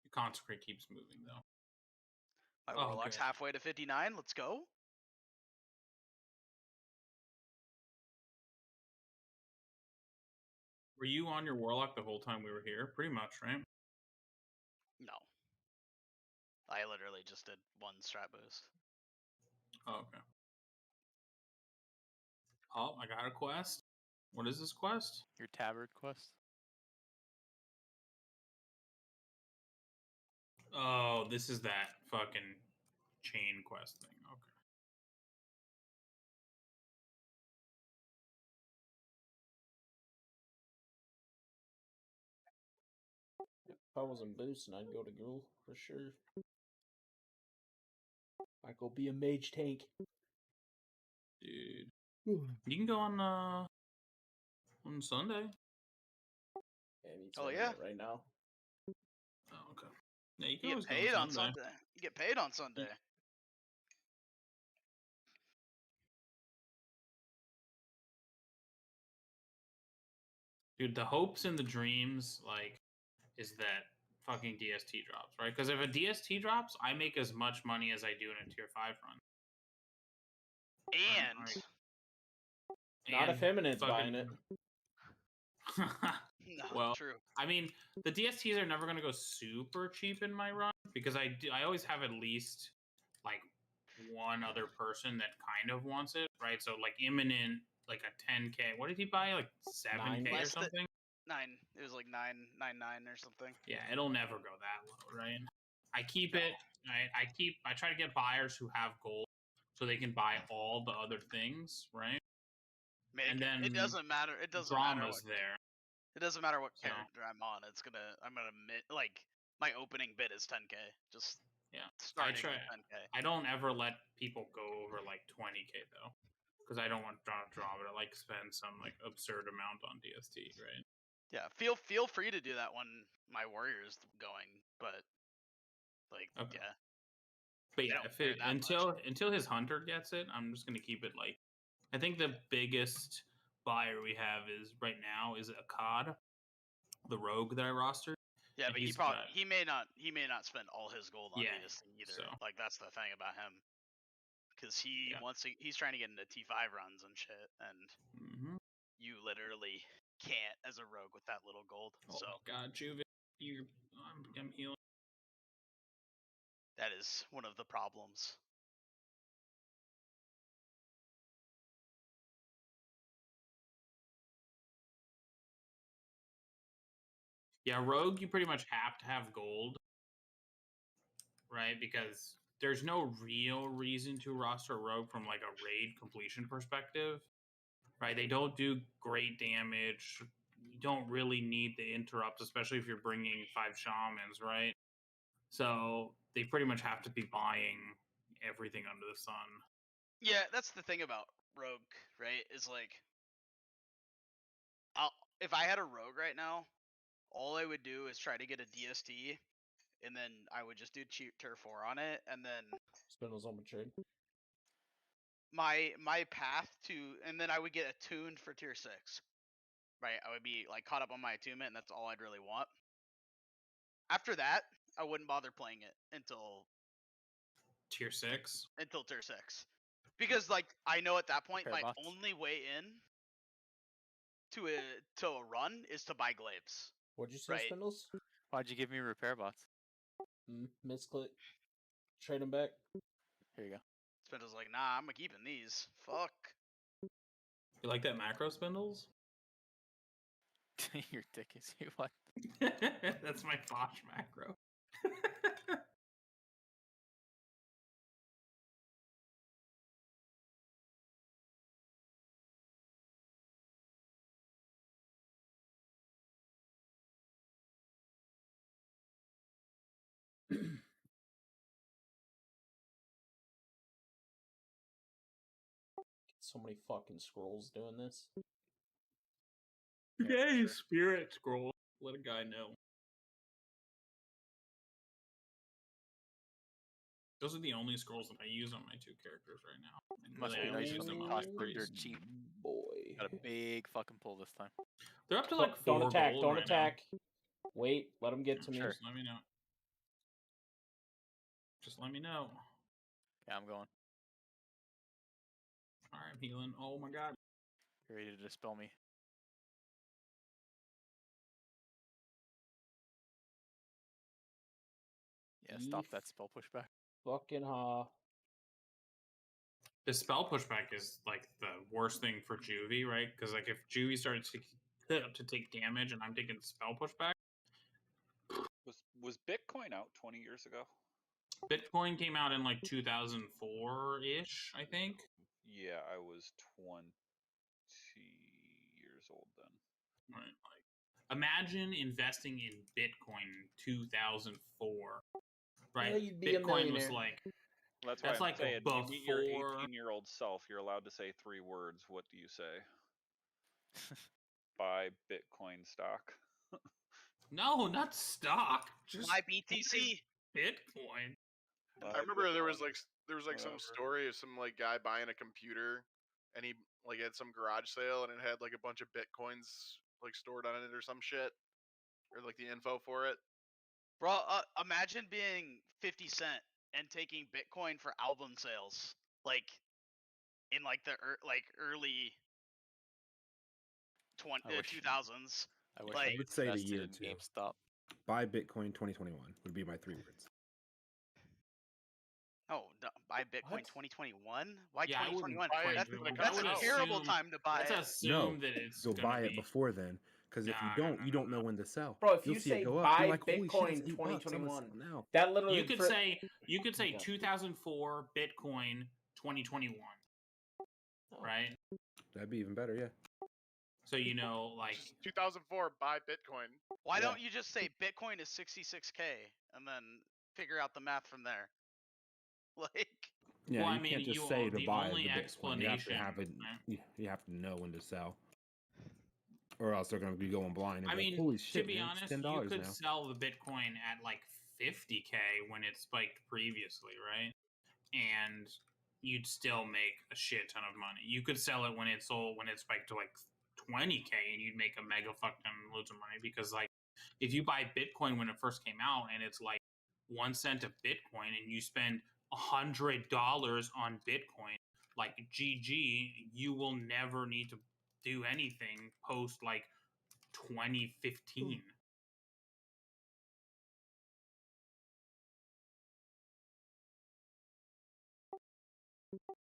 The consecrate keeps moving though. My Oh, warlock's good. halfway to 59. Let's go. Were you on your warlock the whole time we were here? Pretty much, right? No. I literally just did 1 strat boost. Oh, okay. Oh, I got a quest. What is this quest? Your tabard quest. Oh, this is that fucking chain quest thing. Okay. If I wasn't boosting, I'd go to Ghoul for sure. I'd go be a mage tank. Dude. You can go on Sunday. Yeah, I need Oh, to yeah? right now. Oh, okay. Yeah, you can You always get go paid on on Sunday. You get paid on Sunday. Dude, the hopes and the dreams, like, is that fucking DST drops, right? Because if a DST drops, I make as much money as I do in a tier 5 run. And Not if Eminent's fucking- buying it. no, Well, true. I mean, the DSTs are never going to go super cheap in my run because I always have at least like one other person that kind of wants it, right? So like Imminent, like a 10k. What did he buy? Like 7k or Less than- something? 9. It was like 999 or something. Yeah, it'll never go that low, right? I keep it. I try to get buyers who have gold so they can buy all the other things, right? And then it doesn't matter. It doesn't matter drama's what. there. It doesn't matter what So- character I'm on. I'm gonna like my opening bid is 10k. Just Yeah, starting try- with 10k. I don't ever let people go over like 20k though. because I don't want to draw, but I like spend some like absurd amount on DST, right? Yeah, feel free to do that when my warrior's going, but like Okay. yeah. But They yeah, don't if care it, that much. until his hunter gets it, I'm just gonna keep it like. I think the biggest buyer we have is right now is a COD, the rogue that I rostered. Yeah, and but he he's probably got- he may not spend all his gold on Yeah, DST either. so. Like that's the thing about him, because he Yeah. wants to. He's trying to get into T5 runs and shit, and Mhm. you literally can't as a rogue with that little gold. Oh So my god, Juve, I'm healing. that is one of the problems. Yeah, rogue, you pretty much have to have gold, right? Because there's no real reason to roster rogue from like a raid completion perspective, right? They don't do great damage. You don't really need the interrupts, especially if you're bringing 5 shamans, right? So they pretty much have to be buying everything under the sun. Yeah, that's the thing about rogue, right? Is like, if I had a rogue right now, all I would do is try to get a DST, and then I would just do cheap tier 4 on it, and then Spindles on my trade. my path to, and then I would get attuned for tier 6. Right, I would be like caught up on my attunement, and that's all I'd really want. After that, I wouldn't bother playing it until Tier 6. tier 6, because like I know at that point Repair my bots. only way in to a run is to buy glaives. What'd you say, Right. Spindles? Why'd you give me repair bots? Misclick. Trade them back. Here you go. Spindle's like, nah, I'm keeping these. Fuck. You like that macro, Spindles? Your dick is you. What? That's my Fosh macro. So many fucking scrolls doing this. Yay, spirit scroll. Let a guy know. Those are the only scrolls that I use on my 2 characters right now. And Must really, be I nice only for use some them on cost my per priest. dirt cheap. Boy. Got a big fucking pull this time. They're up to like 4 Don't attack. gold Don't right attack. Wait. Let them get now. to me. Sure. Just let me know. Just let me know. Yeah, I'm going. Alright, I'm healing. Oh my god. You're ready to dispel me. Yeah, stop that spell pushback. Fucking ha. The spell pushback is like the worst thing for Juvie, right? Because like if Juvie started to take damage and I'm taking spell pushback. Was Bitcoin out 20 years ago? Bitcoin came out in like 2004-ish, I think. Yeah, I was 20 years old then. Right. Like, imagine investing in Bitcoin in 2004. Right. Well, you'd be a Bitcoin was millionaire. like That's That's why I'm like saying you meet your before- 18-year-old self. You're allowed to say 3 words. What do you say? Buy Bitcoin stock. no, not stock. Just My BTC. Bitcoin. I remember there was Bitcoin. like some Whatever. story of some like guy buying a computer, and he like had some garage sale, and it had like a bunch of bitcoins like stored on it or some shit, or like the info for it. Bro, imagine being 50 Cent and taking Bitcoin for album sales, like in like the early I wish- 2000s. I wish Like- I would say the invested year in too. GameStop. Buy Bitcoin 2021 would be my 3 words. Oh, buy Bitcoin What? 2021? Why Yeah, I wouldn't 2021? buy it That's, when it that's comes a out. terrible assume- time to buy Let's it. assume that it's Go gonna buy be. it before then, because if you Nah, don't, no, you no, don't know no. when to sell. Bro, if You'll you see say it go up. buy You're like, holy shit, Bitcoin it's $8. I'm gonna 2021, sell now. that literally You could for- say Yeah. 2004 Bitcoin 2021, right? That'd be even better, yeah. So you know, like Just 2004, buy Bitcoin. Why Yeah. don't you just say Bitcoin is 66K and then figure out the math from there? Like, Yeah, Well, I you mean, can't just you say are- to the buy only the Bitcoin. You have to have it. explanation, You have to know when to sell, or else they're going to be going blind and I be like, mean, "Holy to shit, be man! honest, It's $10 you could now." sell the Bitcoin at like 50K when it spiked previously, right? And you'd still make a shit ton of money. You could sell it when it spiked to like 20K, and you'd make a mega fuck ton loads of money, because like if you buy Bitcoin when it first came out and it's like 1 cent of Bitcoin, and you spend $100 on Bitcoin, like GG, you will never need to do anything post like 2015.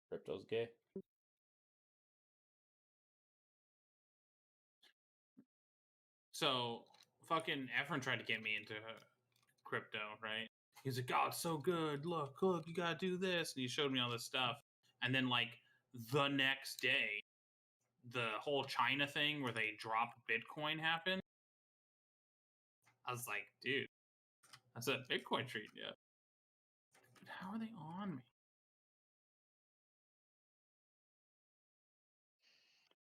Crypto's gay. So fucking Efren tried to get me into crypto, right? He's like, "Oh, it's so good. Look, you gotta do this," and he showed me all this stuff. And then like the next day, the whole China thing where they dropped Bitcoin happened. I was like, dude, that's a Bitcoin treat, yeah. But how are they on me?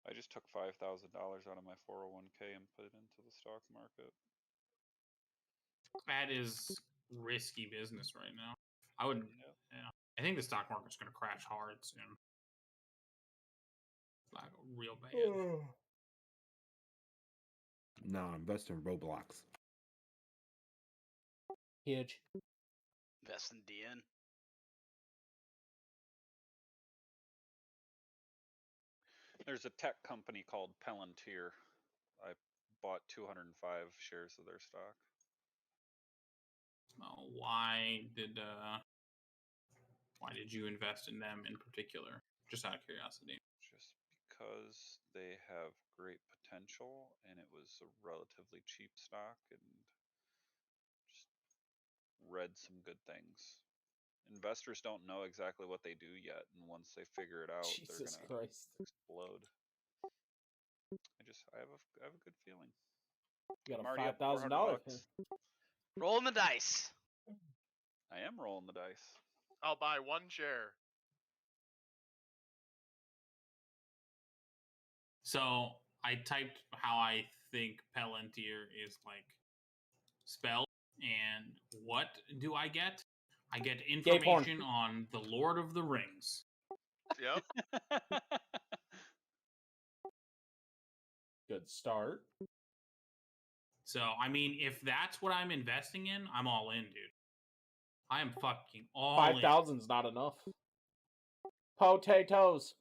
I just took $5,000 out of my 401k and put it into the stock market. That is risky business right now. I wouldn't. Yep. Yeah, I think the stock market's gonna crash hard soon. Like real bad. No, invest in Roblox. Huge. Invest in DN. There's a tech company called Palantir. I bought 205 shares of their stock. Why did you invest in them in particular? Just out of curiosity. Just because they have great potential, and it was a relatively cheap stock, and just read some good things. Investors don't know exactly what they do yet, and once they figure it out, they're Jesus gonna Christ. explode. I have a good feeling. You got I'm a already up $5,000 $400. pin. Rolling the dice. I am rolling the dice. I'll buy 1 share. So I typed how I think Palantir is like spelled, and what do I get? I get Gay porn. information on the Lord of the Rings. Yep. Good start. So I mean, if that's what I'm investing in, I'm all in, dude. I am fucking all in. 5,000's not enough. Potatoes.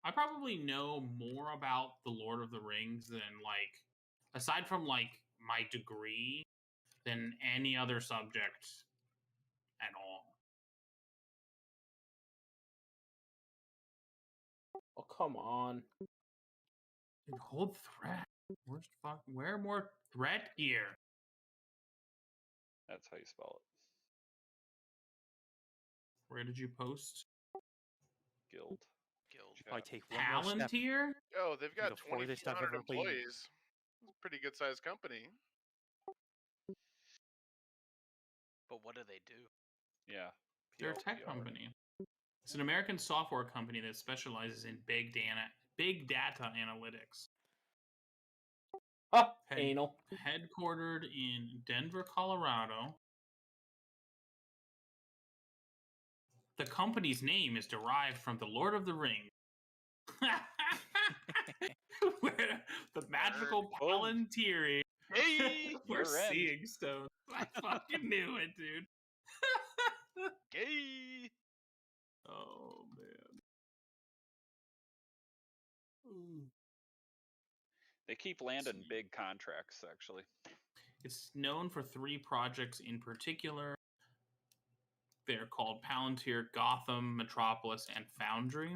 I probably know more about the Lord of the Rings than like, aside from like my degree, than any other subject at all. Oh, come on. Dude, hold threat. Where more threat gear? That's how you spell it. Where did you post? Guild. Probably take one more step. Palantir? Oh, they've got The furthest I've 2,400 ever played. employees. It's a pretty good sized company. But what do they do? Yeah. They're a tech PLTR. company. It's an American software company that specializes in big data analytics. Ah, anal. Headquartered in Denver, Colorado. The company's name is derived from the Lord of the Rings. Where the magical Palantir. Gay! We're You're in. seeing stones. I fucking knew it, dude. Gay! Oh man. They keep landing big contracts, actually. It's known for 3 projects in particular. They're called Palantir, Gotham, Metropolis, and Foundry.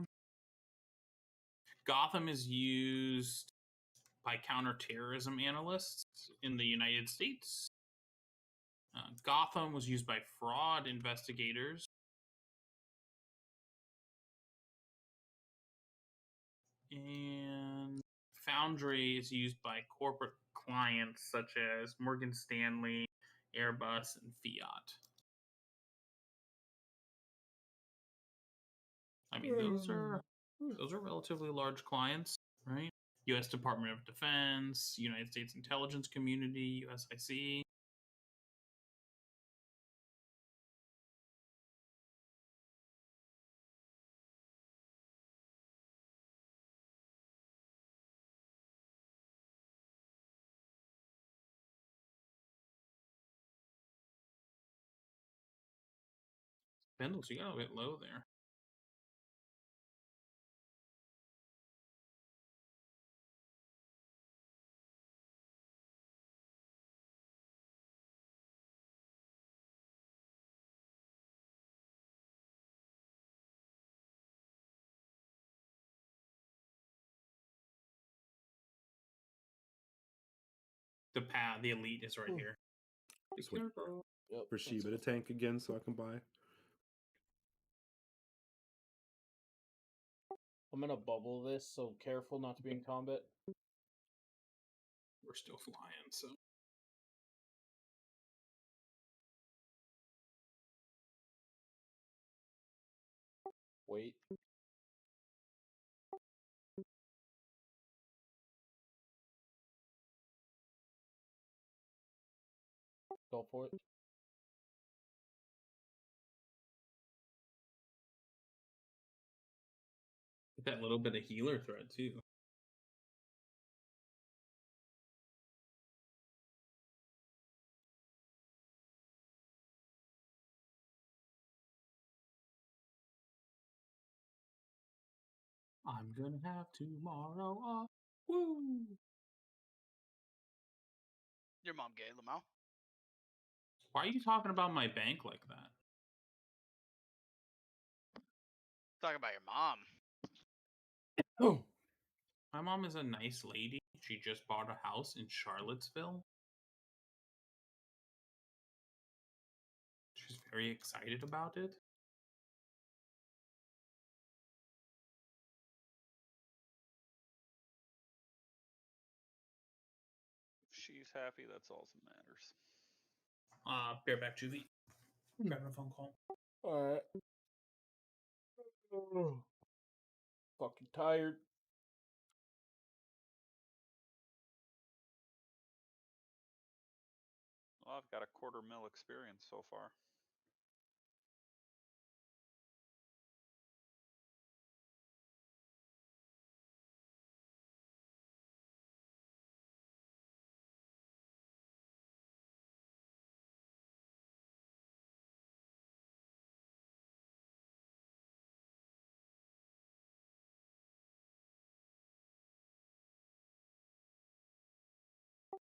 Gotham is used by counterterrorism analysts in the United States. Gotham was used by fraud investigators. And Foundry is used by corporate clients such as Morgan Stanley, Airbus, and Fiat. I mean, those are relatively large clients, right? U.S. Department of Defense, United States Intelligence Community, USIC. Spindles, you got a bit low there. The elite is right here. Just wait Yep, for Shiba to tank again so I can buy. I'm gonna bubble this, so careful not to be in combat. We're still flying, so. Wait. Go for it. That little bit of healer threat, too. I'm gonna have tomorrow off. Woo! Your mom gay, Lamau? Why are you talking about my bank like that? Talking about your mom. Oh. My mom is a nice lady. She just bought a house in Charlottesville. She's very excited about it. If she's happy, that's all that matters. Bareback Juvie. I'm having a phone call. Alright. Fucking tired. Well, I've got a $250,000 experience so far.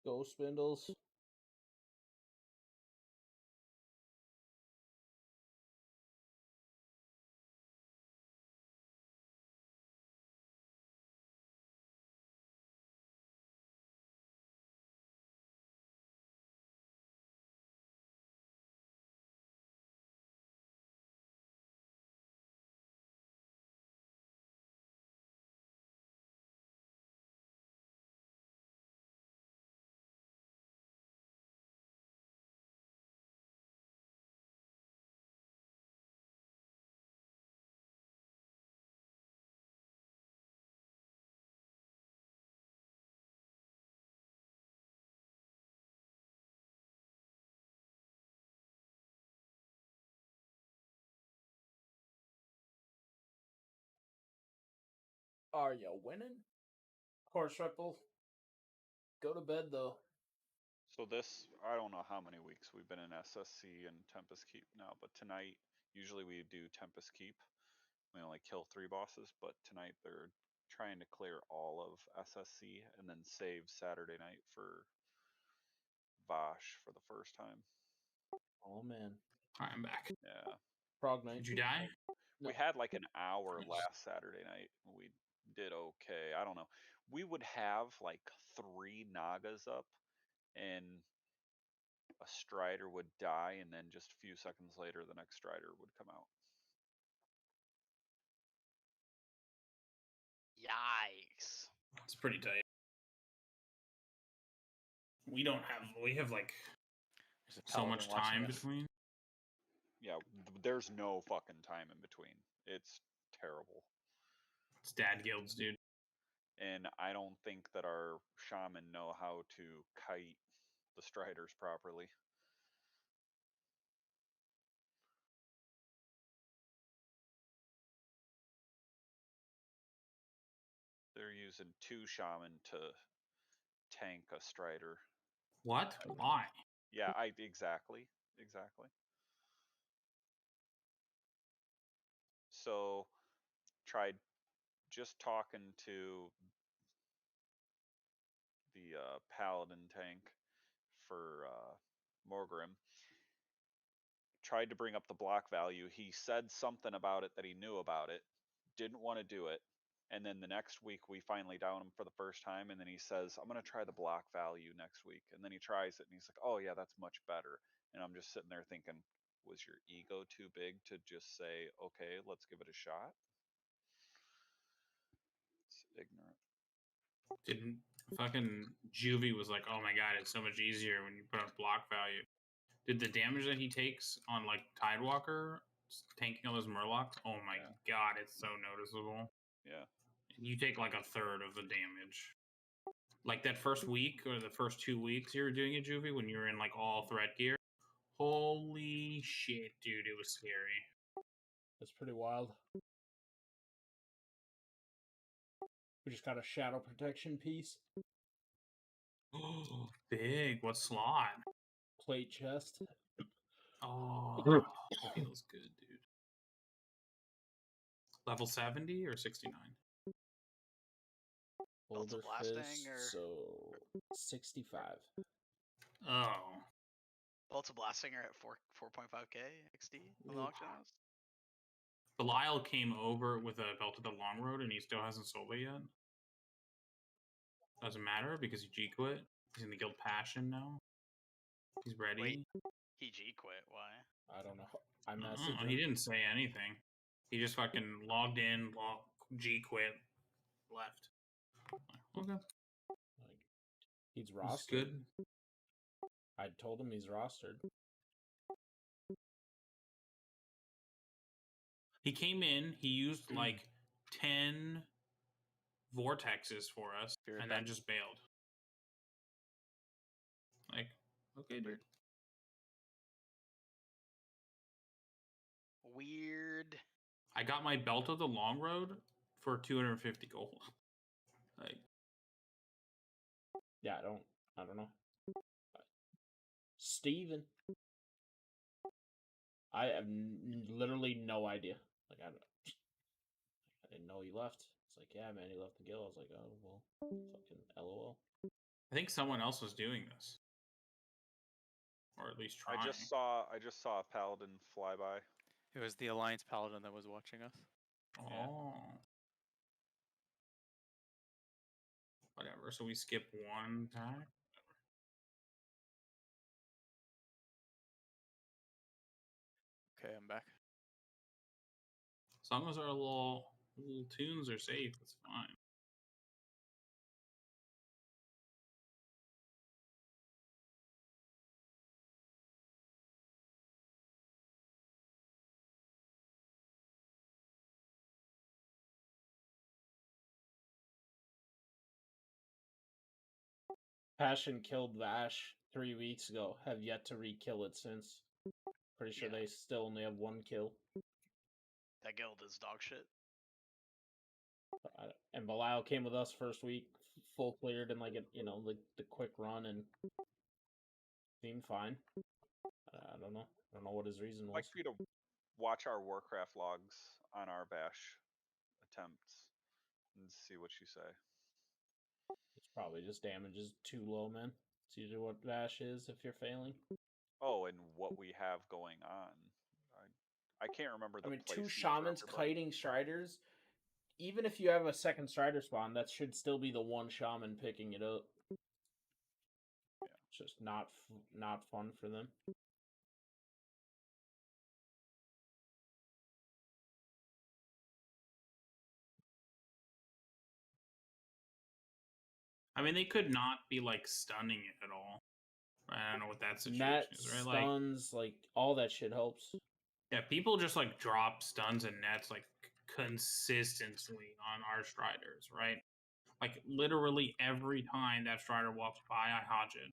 Go Spindles. Are you winning? Horse Ripple. Go to bed though. So this, I don't know how many weeks we've been in SSC and Tempest Keep now, but tonight, usually we do Tempest Keep. We only kill 3 bosses, but tonight they're trying to clear all of SSC and then save Saturday night for Vosh for the first time. Oh man. Alright, I'm back. Yeah. Frog Knight. Did you die? We had like an hour last Saturday night. We did okay. I don't know. We would have like 3 Nagas up and a Strider would die, and then just a few seconds later the next Strider would come out. Yikes. It's pretty tight. We don't have. We have like There's a so paladin much watching time us. between. Yeah, there's no fucking time in between. It's terrible. It's dad guilds, dude. And I don't think that our shaman know how to kite the striders properly. They're using 2 shaman to tank a strider. What? Why? Yeah, exactly. So tried just talking to the paladin tank for Morgrim. Tried to bring up the block value. He said something about it that he knew about it. Didn't want to do it. And then the next week we finally down him for the first time, and then he says, I'm going to try the block value next week. And then he tries it, and he's like, oh yeah, that's much better. And I'm just sitting there thinking, was your ego too big to just say, okay, let's give it a shot? It's ignorant. Didn't fucking Juvie was like, oh my god, it's so much easier when you put up block value. Did the damage that he takes on like Tidewalker tanking all those Murlocs? Oh my god, it's so noticeable. Yeah. You take like a third of the damage. Like that first week or the first 2 weeks you were doing it, Juvie, when you were in like all threat gear. Holy shit, dude, it was scary. That's pretty wild. We just got a shadow protection piece. Oh, big. What slot? Plate chest. Oh, feels good, dude. Level 70 or 69? Belts of Boulder blasting Fist, or so 65. Oh. Bolts of Blasting are at 4.5k XD on the auction house. Belial came over with a Belt of the Long Road and he still hasn't sold it yet. Doesn't matter because he G quit. He's in the Guild Passion now. He's ready. Wait, he G quit. Why? I don't know. I messaged him. He didn't say anything. He just fucking logged in, G quit, left. Okay. Like, he's That's rostered. good. I told him he's rostered. He came in, he used like 10 vortexes for us, Spirit and back. then just bailed. Like, okay, dude. Weird. I got my Belt of the Long Road for 250 gold. Like, Yeah, I don't know. Steven. I have literally no idea. Like, I didn't know he left. It's like, yeah, man, he left the guild. I was like, oh, well, fucking LOL. I think someone else was doing this, or at least trying. I just saw a paladin fly by. It was the Alliance Paladin that was watching us. Oh. Whatever. So we skip one time. Okay, I'm back. As long as our little tunes are safe, it's fine. Passion killed Vash 3 weeks ago. Have yet to re-kill it since. Pretty sure Yeah. they still only have 1 kill. That guild is dog shit. And Belial came with us first week, full cleared in like like the quick run, and seemed fine. I don't know. I don't know what his reason I'd was. like for you to watch our Warcraft logs on our bash attempts and see what you say. It's probably just damage is too low, man. It's usually what Vash is if you're failing. Oh, and what we have going on. I can't remember the I mean, place 2 sheet for shamans everybody. kiting striders. Even if you have a second strider spawn, that should still be the 1 shaman picking it up. Yeah. It's just not fun for them. I mean, they could not be like stunning it at all. I don't know what that situation Net is, right? Like, stuns, like all that shit helps. yeah, people just like drop stuns and nets like consistently on our striders, right? Like literally every time that strider walks by, I hodge it.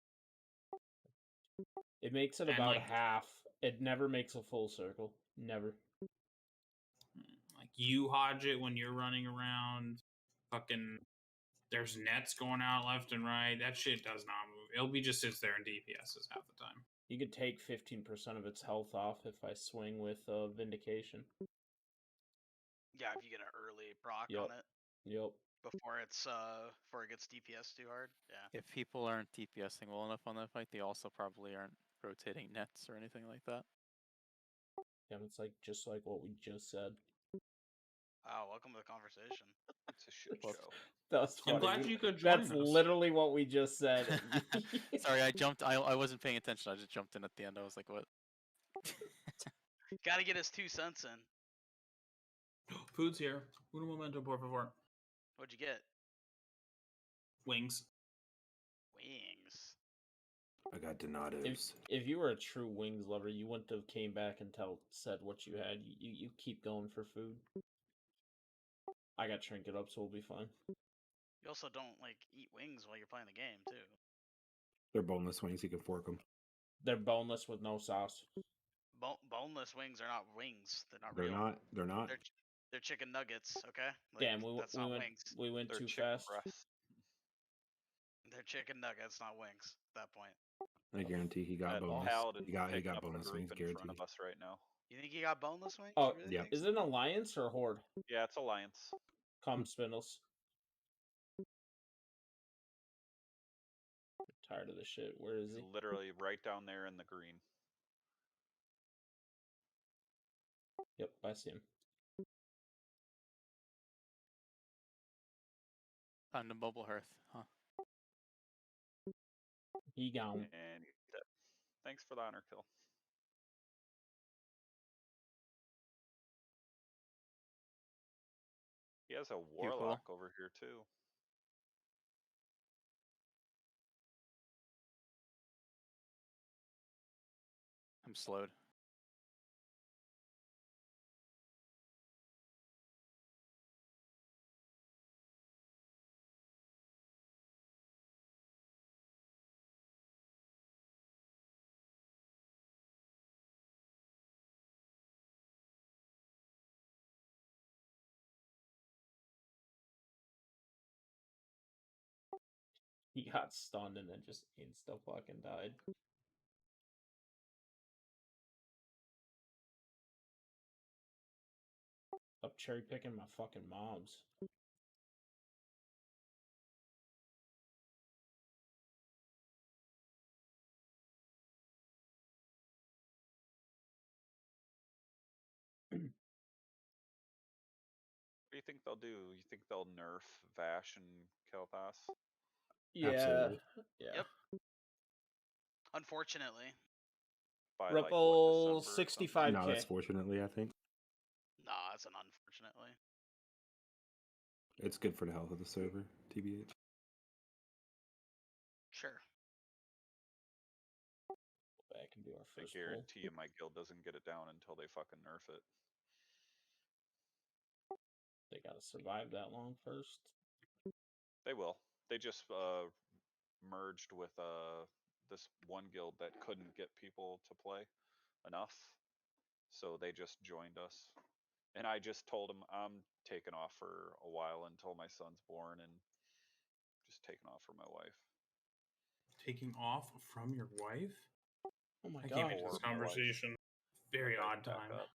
It makes it And, about like- half. It never makes a full circle. Never. Like you hodge it when you're running around. Fucking, there's nets going out left and right. That shit does not move. Elvui just sits there and DPSs half the time. You could take 15% of its health off if I swing with Vindication. Yeah, if you get an early proc Yep. on it Yep. before it gets DPS too hard. Yeah. If people aren't DPSing well enough on that fight, they also probably aren't rotating nets or anything like that. Yeah, it's like just like what we just said. Wow, welcome to the conversation. It's a shit Well, show. That's funny. I'm glad you could join That's us. literally what we just said. Sorry, I jumped. I wasn't paying attention. I just jumped in at the end. I was like, what? Gotta get his 2 cents in. Food's here. Uno momento, por favor. What'd you get? Wings. Wings. I got Donatives. If you were a true wings lover, you wouldn't have came back and said what you had. You keep going for food. I got trinket up, so we'll be fine. You also don't like eat wings while you're playing the game too. They're boneless wings. You can fork them. They're boneless with no sauce. Boneless wings are not wings. They're not They're real. not. They're not. They're chicken nuggets. Okay. Like, Damn, that's not wings. we went They're too chicken fast. breasts. They're chicken nuggets, not wings. At that point. I guarantee he got That boneless. paladin He got picking got up a boneless group wings. in Guaranteed. front of us right now. You think you got boneless wings? Oh, You really yeah. think Is so? it an alliance or a horde? Yeah, it's Alliance. Come, Spindles. Tired of this shit. Where is he? It's literally right down there in the green. Yep, I see him. Found a bubble hearth, huh? He gone. And he's dead. Thanks for the honor kill. He has a warlock over here too. I'm slowed. He got stunned and then just insta fucking died. Up cherry picking my fucking mobs. What do you think they'll do? You think they'll nerf Vash and Kel'Thas? Yeah. Absolutely. Yeah. Yep. Unfortunately. By Ripple like, what, December or something? 65K. No, that's fortunately. I think Nah, that's an unfortunately. it's good for the health of the server. TBH. Sure. Go back and do our I first pull. guarantee you my guild doesn't get it down until they fucking nerf it. They gotta survive that long first. They will. They just merged with this one guild that couldn't get people to play enough, so they just joined us. And I just told them I'm taking off for a while until my son's born, and just taking off for my wife. Taking off from your wife? Oh my I god. can't make this Or my wife. conversation. Very I odd back time. up.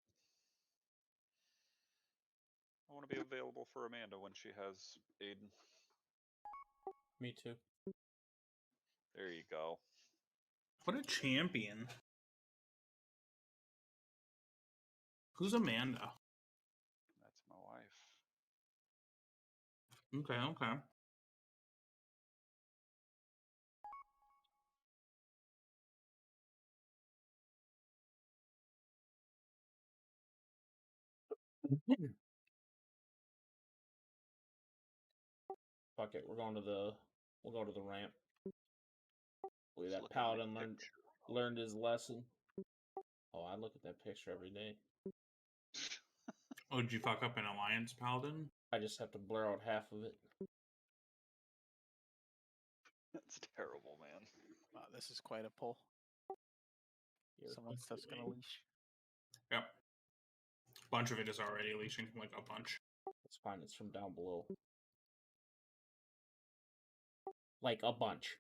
I want to be available for Amanda when she has Aiden. Me too. There you go. What a champion. Who's Amanda? That's my wife. Okay, okay. Fuck it, we're going to the We'll go to the ramp. Believe Just that look at my paladin picture. learned his lesson. Oh, I look at that picture every day. Oh, did you fuck up an alliance paladin? I just have to blur out half of it. That's terrible, man. Wow, this is quite a pull. Here. Some of that stuff's gonna leash. Yep. A bunch of it is already leashing, like a bunch. It's fine. It's from down below. Like a bunch.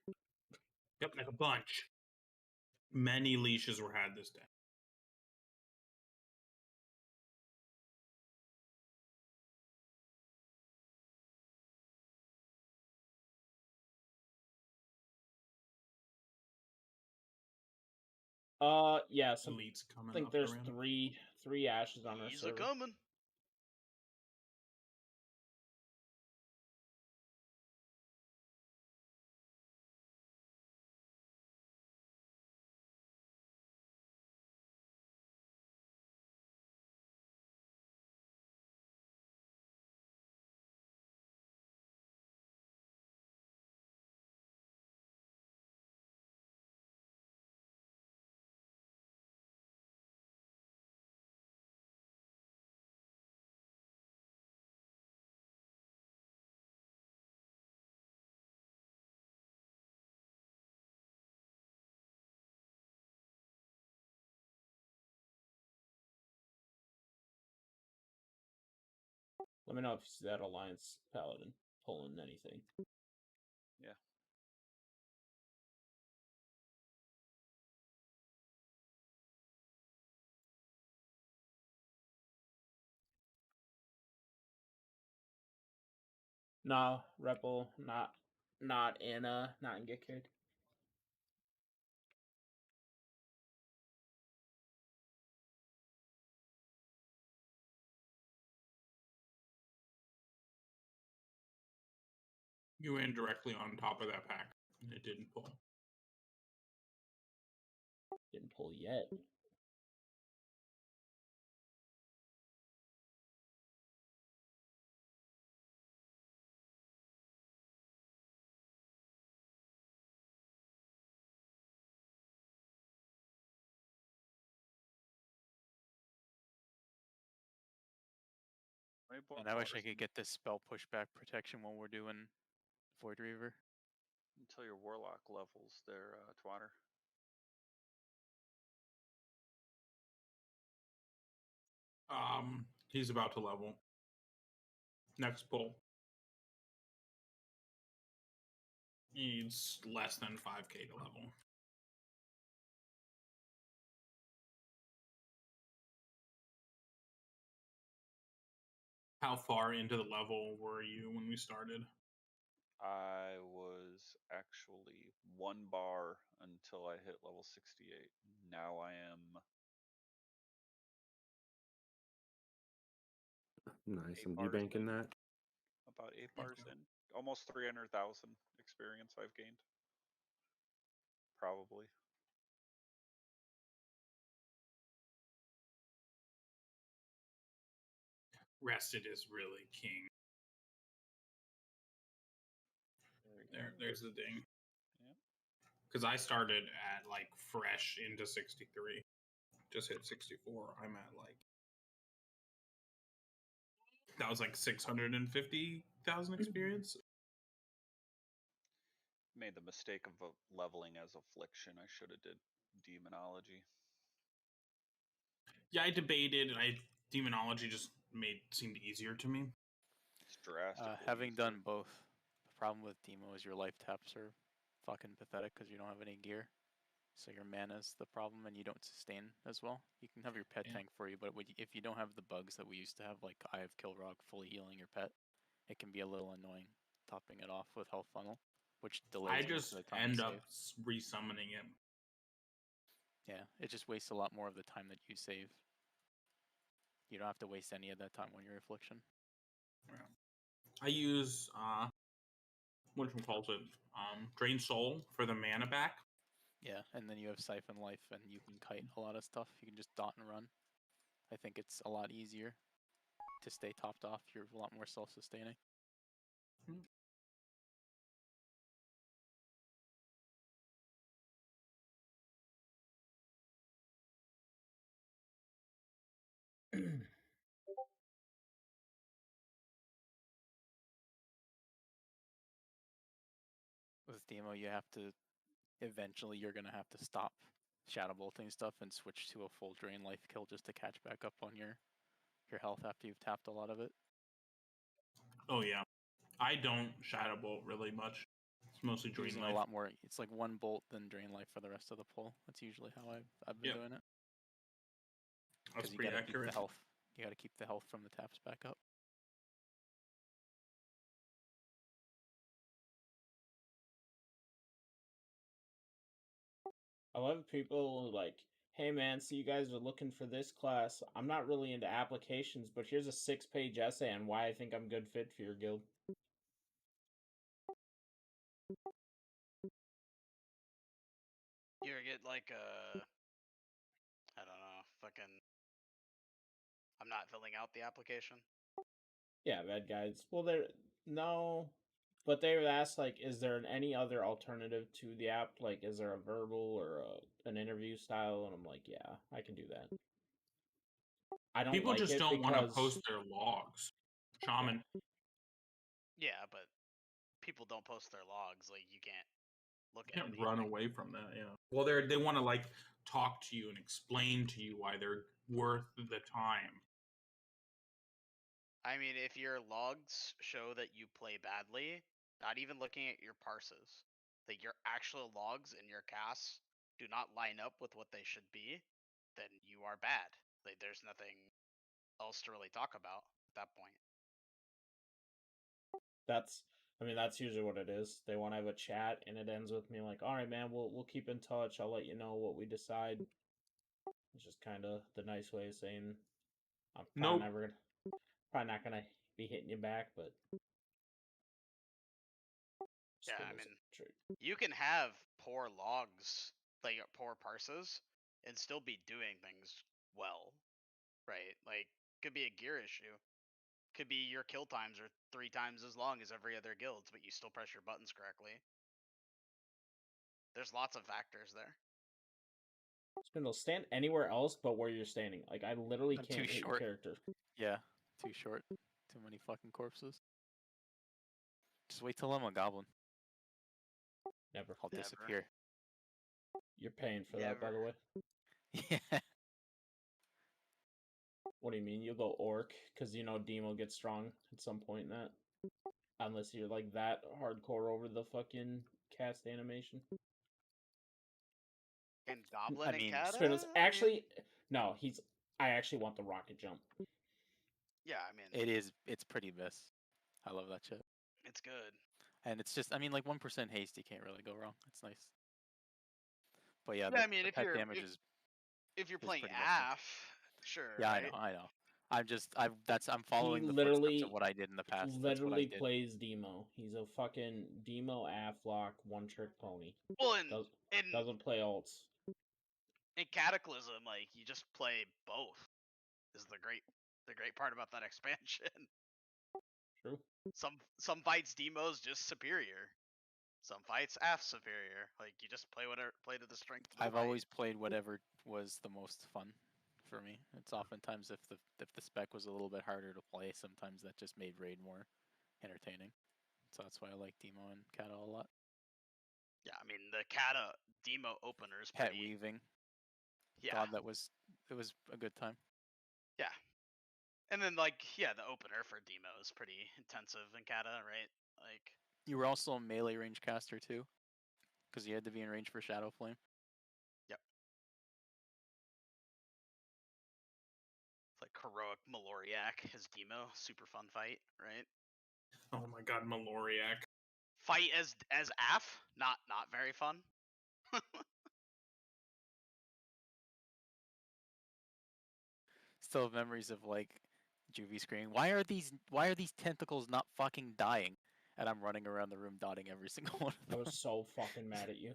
Yep, like a bunch. Many leashes were had this day. Yeah. Some. Elites I coming think up the there's ramp. three ashes on our He's server. a coming. Let me know if you see that alliance paladin pulling anything. Yeah. Nah, Rebel, not in Get Carried. You ran directly on top of that pack, and it didn't pull. Didn't pull yet. And I wish I could get this spell pushback protection while we're doing Void Reaver. Until your warlock levels their twatter. He's about to level. Next pull. He needs less than 5k to level. How far into the level were you when we started? I was actually 1 bar until I hit level 68. Now I am Nice. 8 I'm bars debanking in. that. About 8 bars Okay. in. Almost 300,000 experience I've gained. Probably. Rested is really king. There's the ding. Yep. Because I started at like fresh into 63. Just hit 64. I'm at like. That was like 650,000 experience. Made the mistake of leveling as affliction. I should have did demonology. Yeah, I debated. Demonology just seemed easier to me. It's drastically Having easier. done both, the problem with Demo is your life taps are fucking pathetic because you don't have any gear. So your mana's the problem, and you don't sustain as well. You can have your pet Yeah. tank for you, but if you don't have the bugs that we used to have, like Eye of Kilrog fully healing your pet, it can be a little annoying topping it off with Health Funnel, which delays I most just of the time end you up save. resummoning it. Yeah, it just wastes a lot more of the time that you save. You don't have to waste any of that time when you're Affliction. Yeah. I use which one calls it? Drain Soul for the mana back. Yeah, and then you have Siphon Life, and you can kite a lot of stuff. You can just dot and run. I think it's a lot easier to stay topped off. You're a lot more self-sustaining. with Demo, you have to eventually you're gonna have to stop shadow bolting stuff and switch to a full drain life kill just to catch back up on your health after you've tapped a lot of it. Oh yeah, I don't shadow bolt really much. It's mostly drain Using life. a lot more. It's like one bolt then drain life for the rest of the pull. That's usually how I've been Yep. doing it. That's You pretty gotta keep accurate. the health. You gotta keep the health from the taps back up. I love people like, hey man, so you guys are looking for this class. I'm not really into applications, but here's a 6-page essay on why I think I'm good fit for your guild. You ever get like I don't know, fucking I'm not filling out the application. Yeah, bad guides. Well, no, but they would ask like, is there any other alternative to the app? Like, is there a verbal or an interview style? And I'm like, yeah, I can do that. I don't People like just it don't want to because post their logs. Shaman. Yeah, but people don't post their logs. Like you can't look You at can't it. run either. away from that. Yeah. Well, they want to like talk to you and explain to you why they're worth the time. I mean, if your logs show that you play badly, not even looking at your parses, that your actual logs and your casts do not line up with what they should be, then you are bad. Like there's nothing else to really talk about at that point. that's usually what it is. They want to have a chat, and it ends with me like, all right, man, we'll keep in touch. I'll let you know what we decide. It's just kind of the nice way of saying I'm Nope. probably not gonna be hitting you back, but Yeah, I Spindle's mean, true. you can have poor logs, like poor parses, and still be doing things well, right? Like, could be a gear issue. Could be your kill times are 3 times as long as every other guild's, but you still press your buttons correctly. There's lots of factors there. Spindle, stand anywhere else but where you're standing. Like I literally I'm can't too hit your short. character. Yeah, too short. Too many fucking corpses. Just wait till I'm a goblin. Never. I'll Never. disappear. You're paying for that, by the Never. way. Yeah. What do you mean? You'll go orc because you know Demo gets strong at some point in that. Unless you're like that hardcore over the fucking cast animation. And Goblin I and mean, Kata? Spindle's I actually mean, no. I actually want the rocket jump. yeah, I mean, it's pretty miss. I love that shit. it's good. And it's just, I mean, like 1% haste, you can't really go wrong. It's nice. But yeah, Yeah, I mean, the if pet you're damage is playing pretty messy. AF, sure. Yeah, right? I know. I'm following the footsteps literally- of what I did in the past. That's what I Literally did. plays Demo. He's a fucking Demo Afflock one-trick pony. Well, in Doesn't play alts. in Cataclysm, like you just play both. Is the great part about that expansion. True. Some fights Demo's just superior. Some fights AF superior. Like you just play to the strength of the I've fight. always played whatever was the most fun for me. It's oftentimes if the spec was a little bit harder to play, sometimes that just made raid more entertaining. So that's why I like Demo and Kata a lot. Yeah, I mean the Kata Demo opener is Pet pretty. weaving. Yeah. God, it was a good time. Yeah. And then like the opener for Demo is pretty intensive in Kata, right? Like You were also a melee range caster too, because you had to be in range for Shadow Flame. Yep. It's like heroic Maloriak as Demo, super fun fight, right? Oh my god, Maloriak. Fight as AF, not very fun. Still have memories of like Juvie screaming, why are these tentacles not fucking dying? And I'm running around the room dotting every single one of I them. was so fucking mad at you.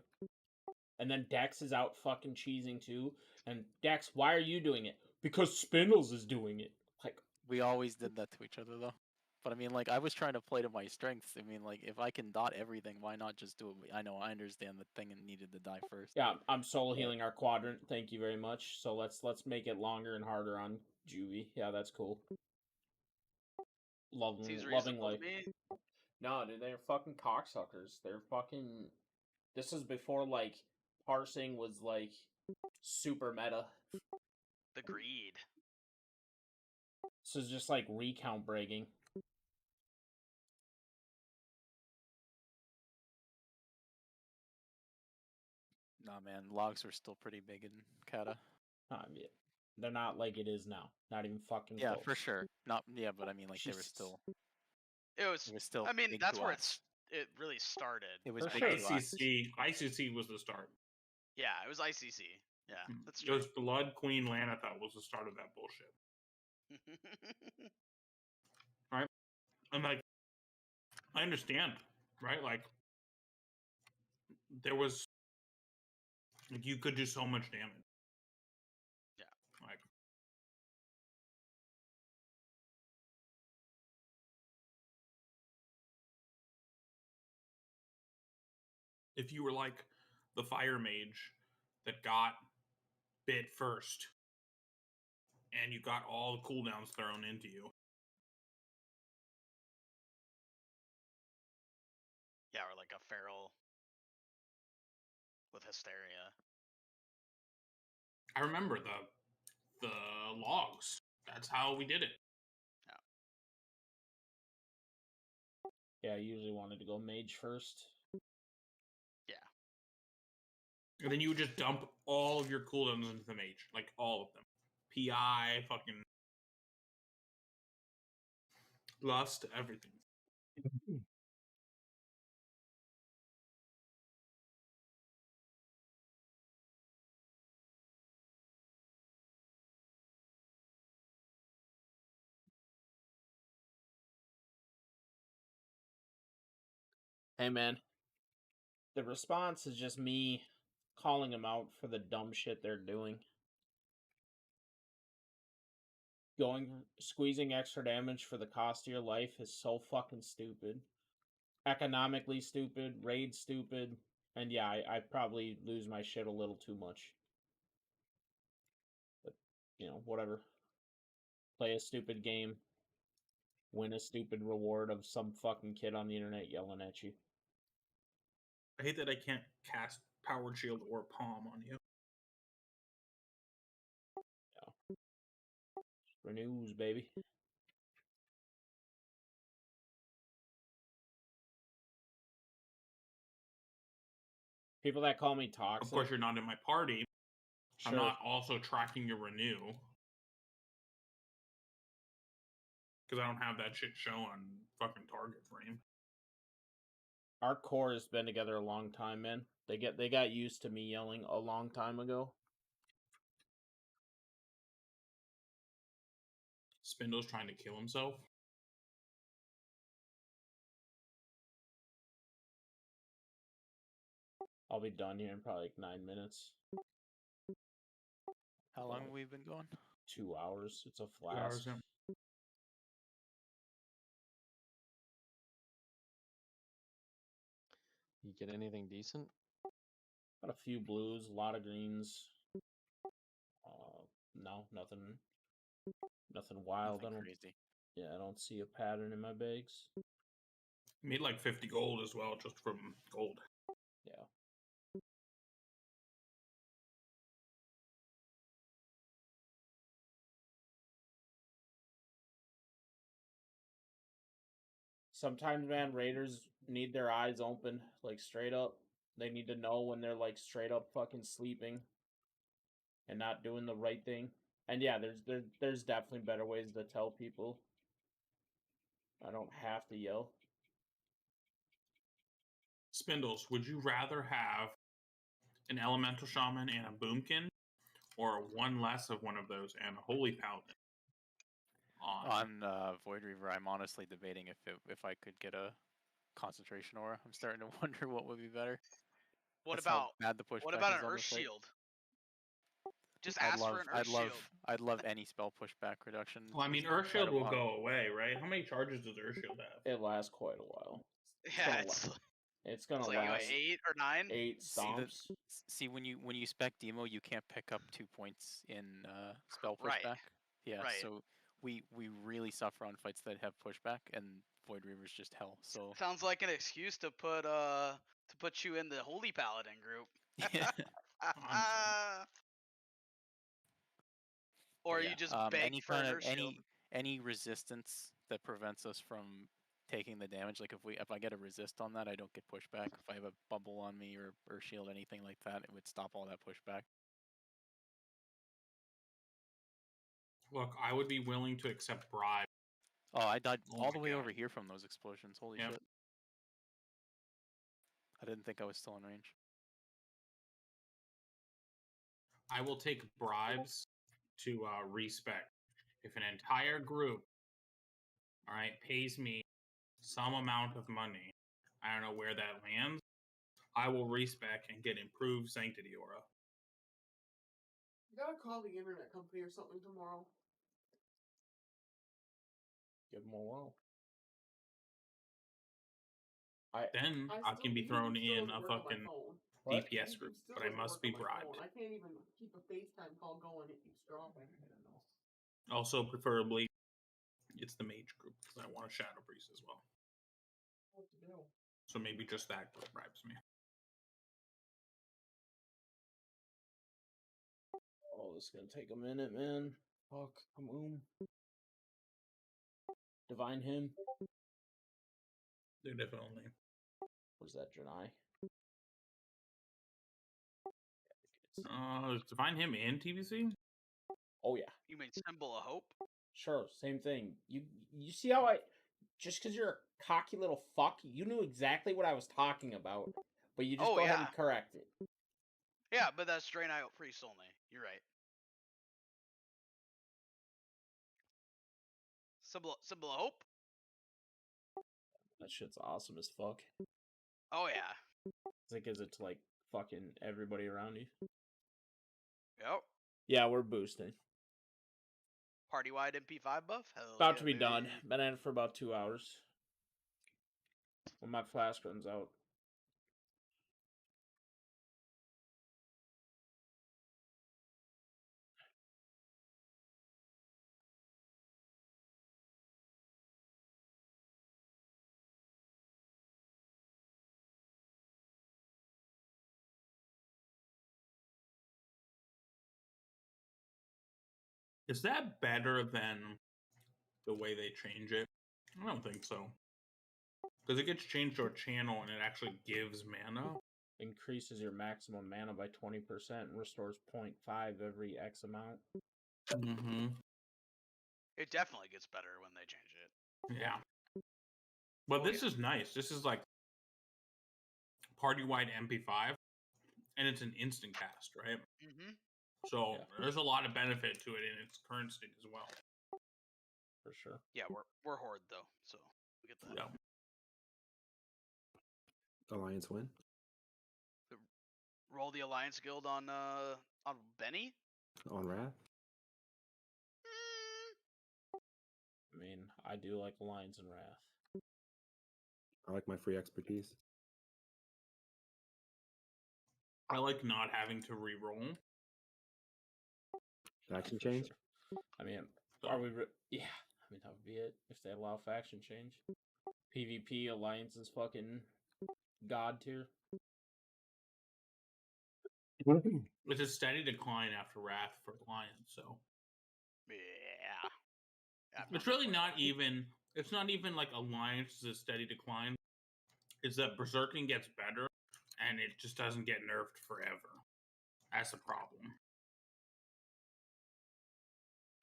And then Dex is out fucking cheesing too. And Dex, why are you doing it? Because Spindles is doing it. Like, We always did that to each other though. But I mean, like, I was trying to play to my strengths. I mean, like, if I can dot everything, why not just do it? I know, I understand the thing needed to die first. yeah, I'm soul healing our quadrant. Thank you very much. So let's make it longer and harder on Juvie. Yeah, that's cool. Seems Loving reasonable life. to me. No, dude, they're fucking cocksuckers. They're fucking. This is before like parsing was like super meta. The greed. This is just like recount breaking. Nah, man, logs were still pretty big in Kata. Yeah, they're not like it is now. Not even fucking Yeah, close. for sure. Not yeah, but I mean, like they were Jesus. still. It was. It was still. I mean, big that's to where us. it really started. It was For big sure. to us. ICC was the start. Yeah, it was ICC. Yeah, that's It true. was Blood Queen Lanatha was the start of that bullshit. Right? And like, I understand, right? Like, there was, like, you could do so much damage. Yeah. Like, if you were like the fire mage that got bit first, and you got all the cooldowns thrown into you. Yeah, or like a feral with hysteria. I remember the logs. That's how we did it. Yeah, I usually wanted to go mage first. Yeah. And then you would just dump all of your cooldowns into the mage. Like, all of them. PI, fucking... Lust, everything. Hey, man. The response is just me calling them out for the dumb shit they're doing. Squeezing extra damage for the cost of your life is so fucking stupid. Economically stupid, raid stupid, and yeah, I probably lose my shit a little too much. But, you know, whatever. Play a stupid game, win a stupid reward of some fucking kid on the internet yelling at you. I hate that I can't cast Powered Shield or Palm on you. Yeah. Renews, baby. People that call me toxic. Of course, you're not in my party. Sure. I'm not also tracking your renew. Because I don't have that shit show on fucking target frame. Our core has been together a long time, man. They got used to me yelling a long time ago. Spindle's trying to kill himself. I'll be done here in probably like 9 minutes. How long have we been going? 2 hours. It's a 2 flask. hours, yeah. You get anything decent? Got a few blues, a lot of greens. No, nothing wild. Nothing I don't. crazy. Yeah, I don't see a pattern in my bags. Made like 50 gold as well, just from gold. Yeah. Sometimes, man, raiders need their eyes open, like straight up. They need to know when they're like straight up fucking sleeping and not doing the right thing. And yeah, there's definitely better ways to tell people. I don't have to yell. Spindles, would you rather have an elemental shaman and a boomkin, or one less of one of those and a holy paladin? On Void Reaver, I'm honestly debating if I could get a concentration aura. I'm starting to wonder what would be better. What That's how about bad the pushback what about is an on Earth this fight. Shield? Just ask for an Earth Shield. I'd love any spell pushback reduction. Well, I mean, for quite Earthshield a will while. go away, right? How many charges does Earthshield have? It lasts quite a while. Yeah, It's gonna like last 8 or 9. 8 See, stomps. see when you spec demo, you can't pick up 2 points in spell pushback. Right. Yeah, Right. so we really suffer on fights that have pushback, and Void Reaver's just hell. So Sounds like an excuse to put you in the Holy Paladin group. yeah. Or But you just yeah, beg any for kind an of Earth Shield. any resistance that prevents us from taking the damage. Like if I get a resist on that, I don't get pushback. If I have a bubble on me or shield, anything like that, it would stop all that pushback. Look, I would be willing to accept bribe. Oh, I died Oh all my the way God. over here from those explosions. Holy Yep. shit! I didn't think I was still in range. I will take bribes to respec. If an entire group, all right, pays me some amount of money, I don't know where that lands, I will respec and get improved sanctity aura. You gotta call the internet company or something tomorrow. Give them a whirl. Then I still- can be YouTube thrown still in doesn't a work on my fucking phone. What? DPS YouTube group, still but I doesn't must work be on my phone. bribed. I can't even keep a FaceTime call going. It keeps dropping. Also, preferably, it's the mage group because I want a shadow priest as well. What to do? So maybe just that group bribes me. Oh, this is gonna take a minute, man. Fuck, come Divine him. They're definitely. Where's that Janai? Define him and TBC. Oh yeah, You mean Symbol of Hope? sure, same thing. You see how just because you're a cocky little fuck, you knew exactly what I was talking about, but you just Oh, go ahead yeah. and correct it. Yeah, but that's Drain Out Priest only. You're right. Symbol of Hope? That shit's awesome as fuck. Oh yeah. It gives it to like fucking everybody around you. Yep. Yeah, we're boosting. Party wide MP5 buff? Hell About yeah, to be done. baby. Been at it for about 2 hours. When my flask runs out. Is that better than the way they change it? I don't think so. Because it gets changed to a channel and it actually gives mana. Increases your maximum mana by 20% and restores 0.5 every X amount. Mm-hmm. It definitely gets better when they change it. Yeah. But Oh, this is nice. This is like party-wide MP5, and it's an instant cast, right? Mm-hmm. So Yeah. there's a lot of benefit to it in its current state as well. For sure. Yeah, we're Horde though, so we get that. Yeah. Alliance win. Roll the Alliance Guild on Benny. On Wrath. I mean, I do like Alliance and Wrath. I like my free expertise. I like not having to re-roll. Faction For change. sure. I mean, So, are we? Yeah. I mean, that would be it if they allow faction change. PvP Alliance is fucking god tier. it's a steady decline after Wrath for Alliance, so Yeah. it's really not even. It's not even like Alliance is a steady decline. It's that Berserking gets better, and it just doesn't get nerfed forever. That's the problem.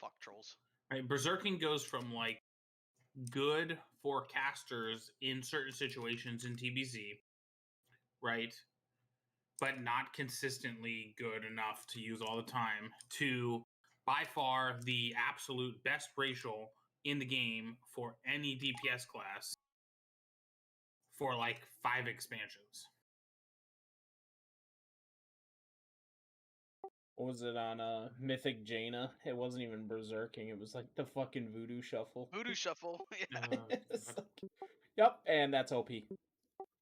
Fuck trolls. Right? Berserking goes from like good for casters in certain situations in TBC, right? But not consistently good enough to use all the time, to by far the absolute best racial in the game for any DPS class for like 5 expansions. What was it on Mythic Jaina? It wasn't even Berserking. It was like the fucking Voodoo Shuffle. Voodoo Shuffle. Yeah. It's like- yep, and that's OP.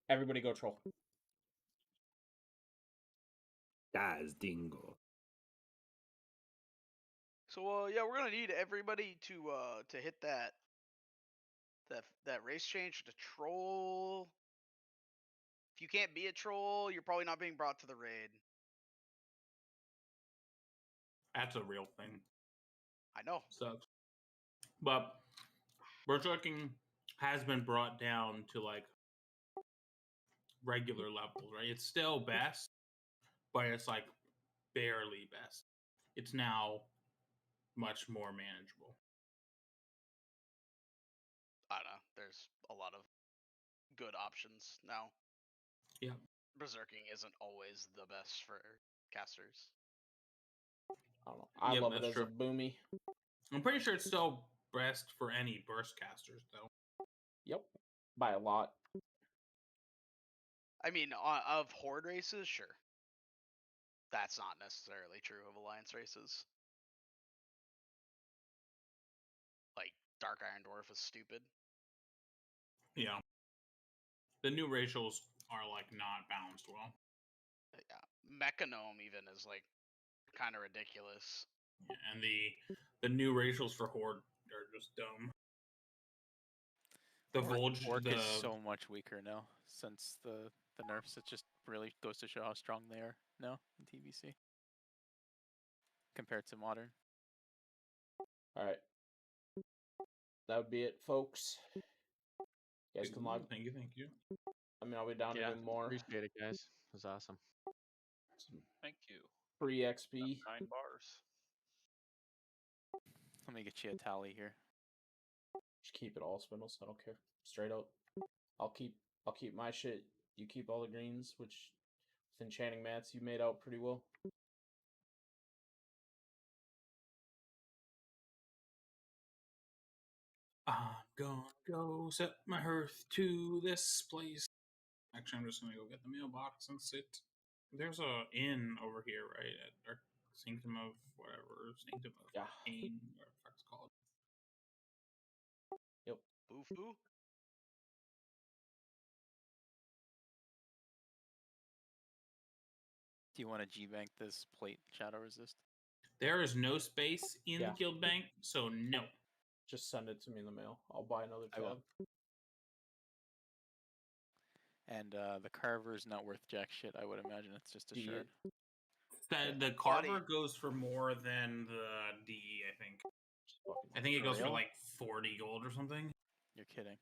Everybody go troll. Guys, dingo. So yeah, we're gonna need everybody to hit that race change to troll. If you can't be a troll, you're probably not being brought to the raid. That's a real thing. I know. Sucks. But berserking has been brought down to like regular levels, right? It's still best, but it's like barely best. It's now much more manageable. I don't know. There's a lot of good options now. Yeah. Berserking isn't always the best for casters. I don't know. I Yep, love it that's as true. a boomy. I'm pretty sure it's still best for any burst casters, though. Yep, by a lot. I mean, of horde races, sure. That's not necessarily true of alliance races. Like Dark Iron Dwarf is stupid. Yeah. The new racials are like not balanced well. Yeah, Mechanome even is like kind of ridiculous. Yeah, and the new racials for Horde are just dumb. The Volge, Orc the is so much weaker now since the nerfs. It just really goes to show how strong they are now in TBC compared to modern. All right, that would be it, folks. You guys can log. Thank you. I mean, I'll be down to Yeah, do more. appreciate it, guys. It was awesome. Thank you. Free XP. 9 bars. Let me get you a tally here. Just keep it all, Spindles. I don't care. Straight up. I'll keep my shit. You keep all the greens, which with enchanting mats you made out pretty well. I'm gonna go set my hearth to this place. Actually, I'm just gonna go get the mailbox and sit. There's a inn over here, right? At our Sanctum of whatever, Sanctum of Yeah. Pain, whatever the fuck it's called. Yep. Boo-foo. Do you want to G-bank this plate shadow resist? There is no space in Yeah. the guild bank, so no. Just send it to me in the mail. I'll buy another I will. tab. And the carver is not worth jack shit. I would imagine it's just a D8. shard. The carver goes for more than the DE, I think. Just fucking I think it For goes for real? like 40 gold or something. You're kidding.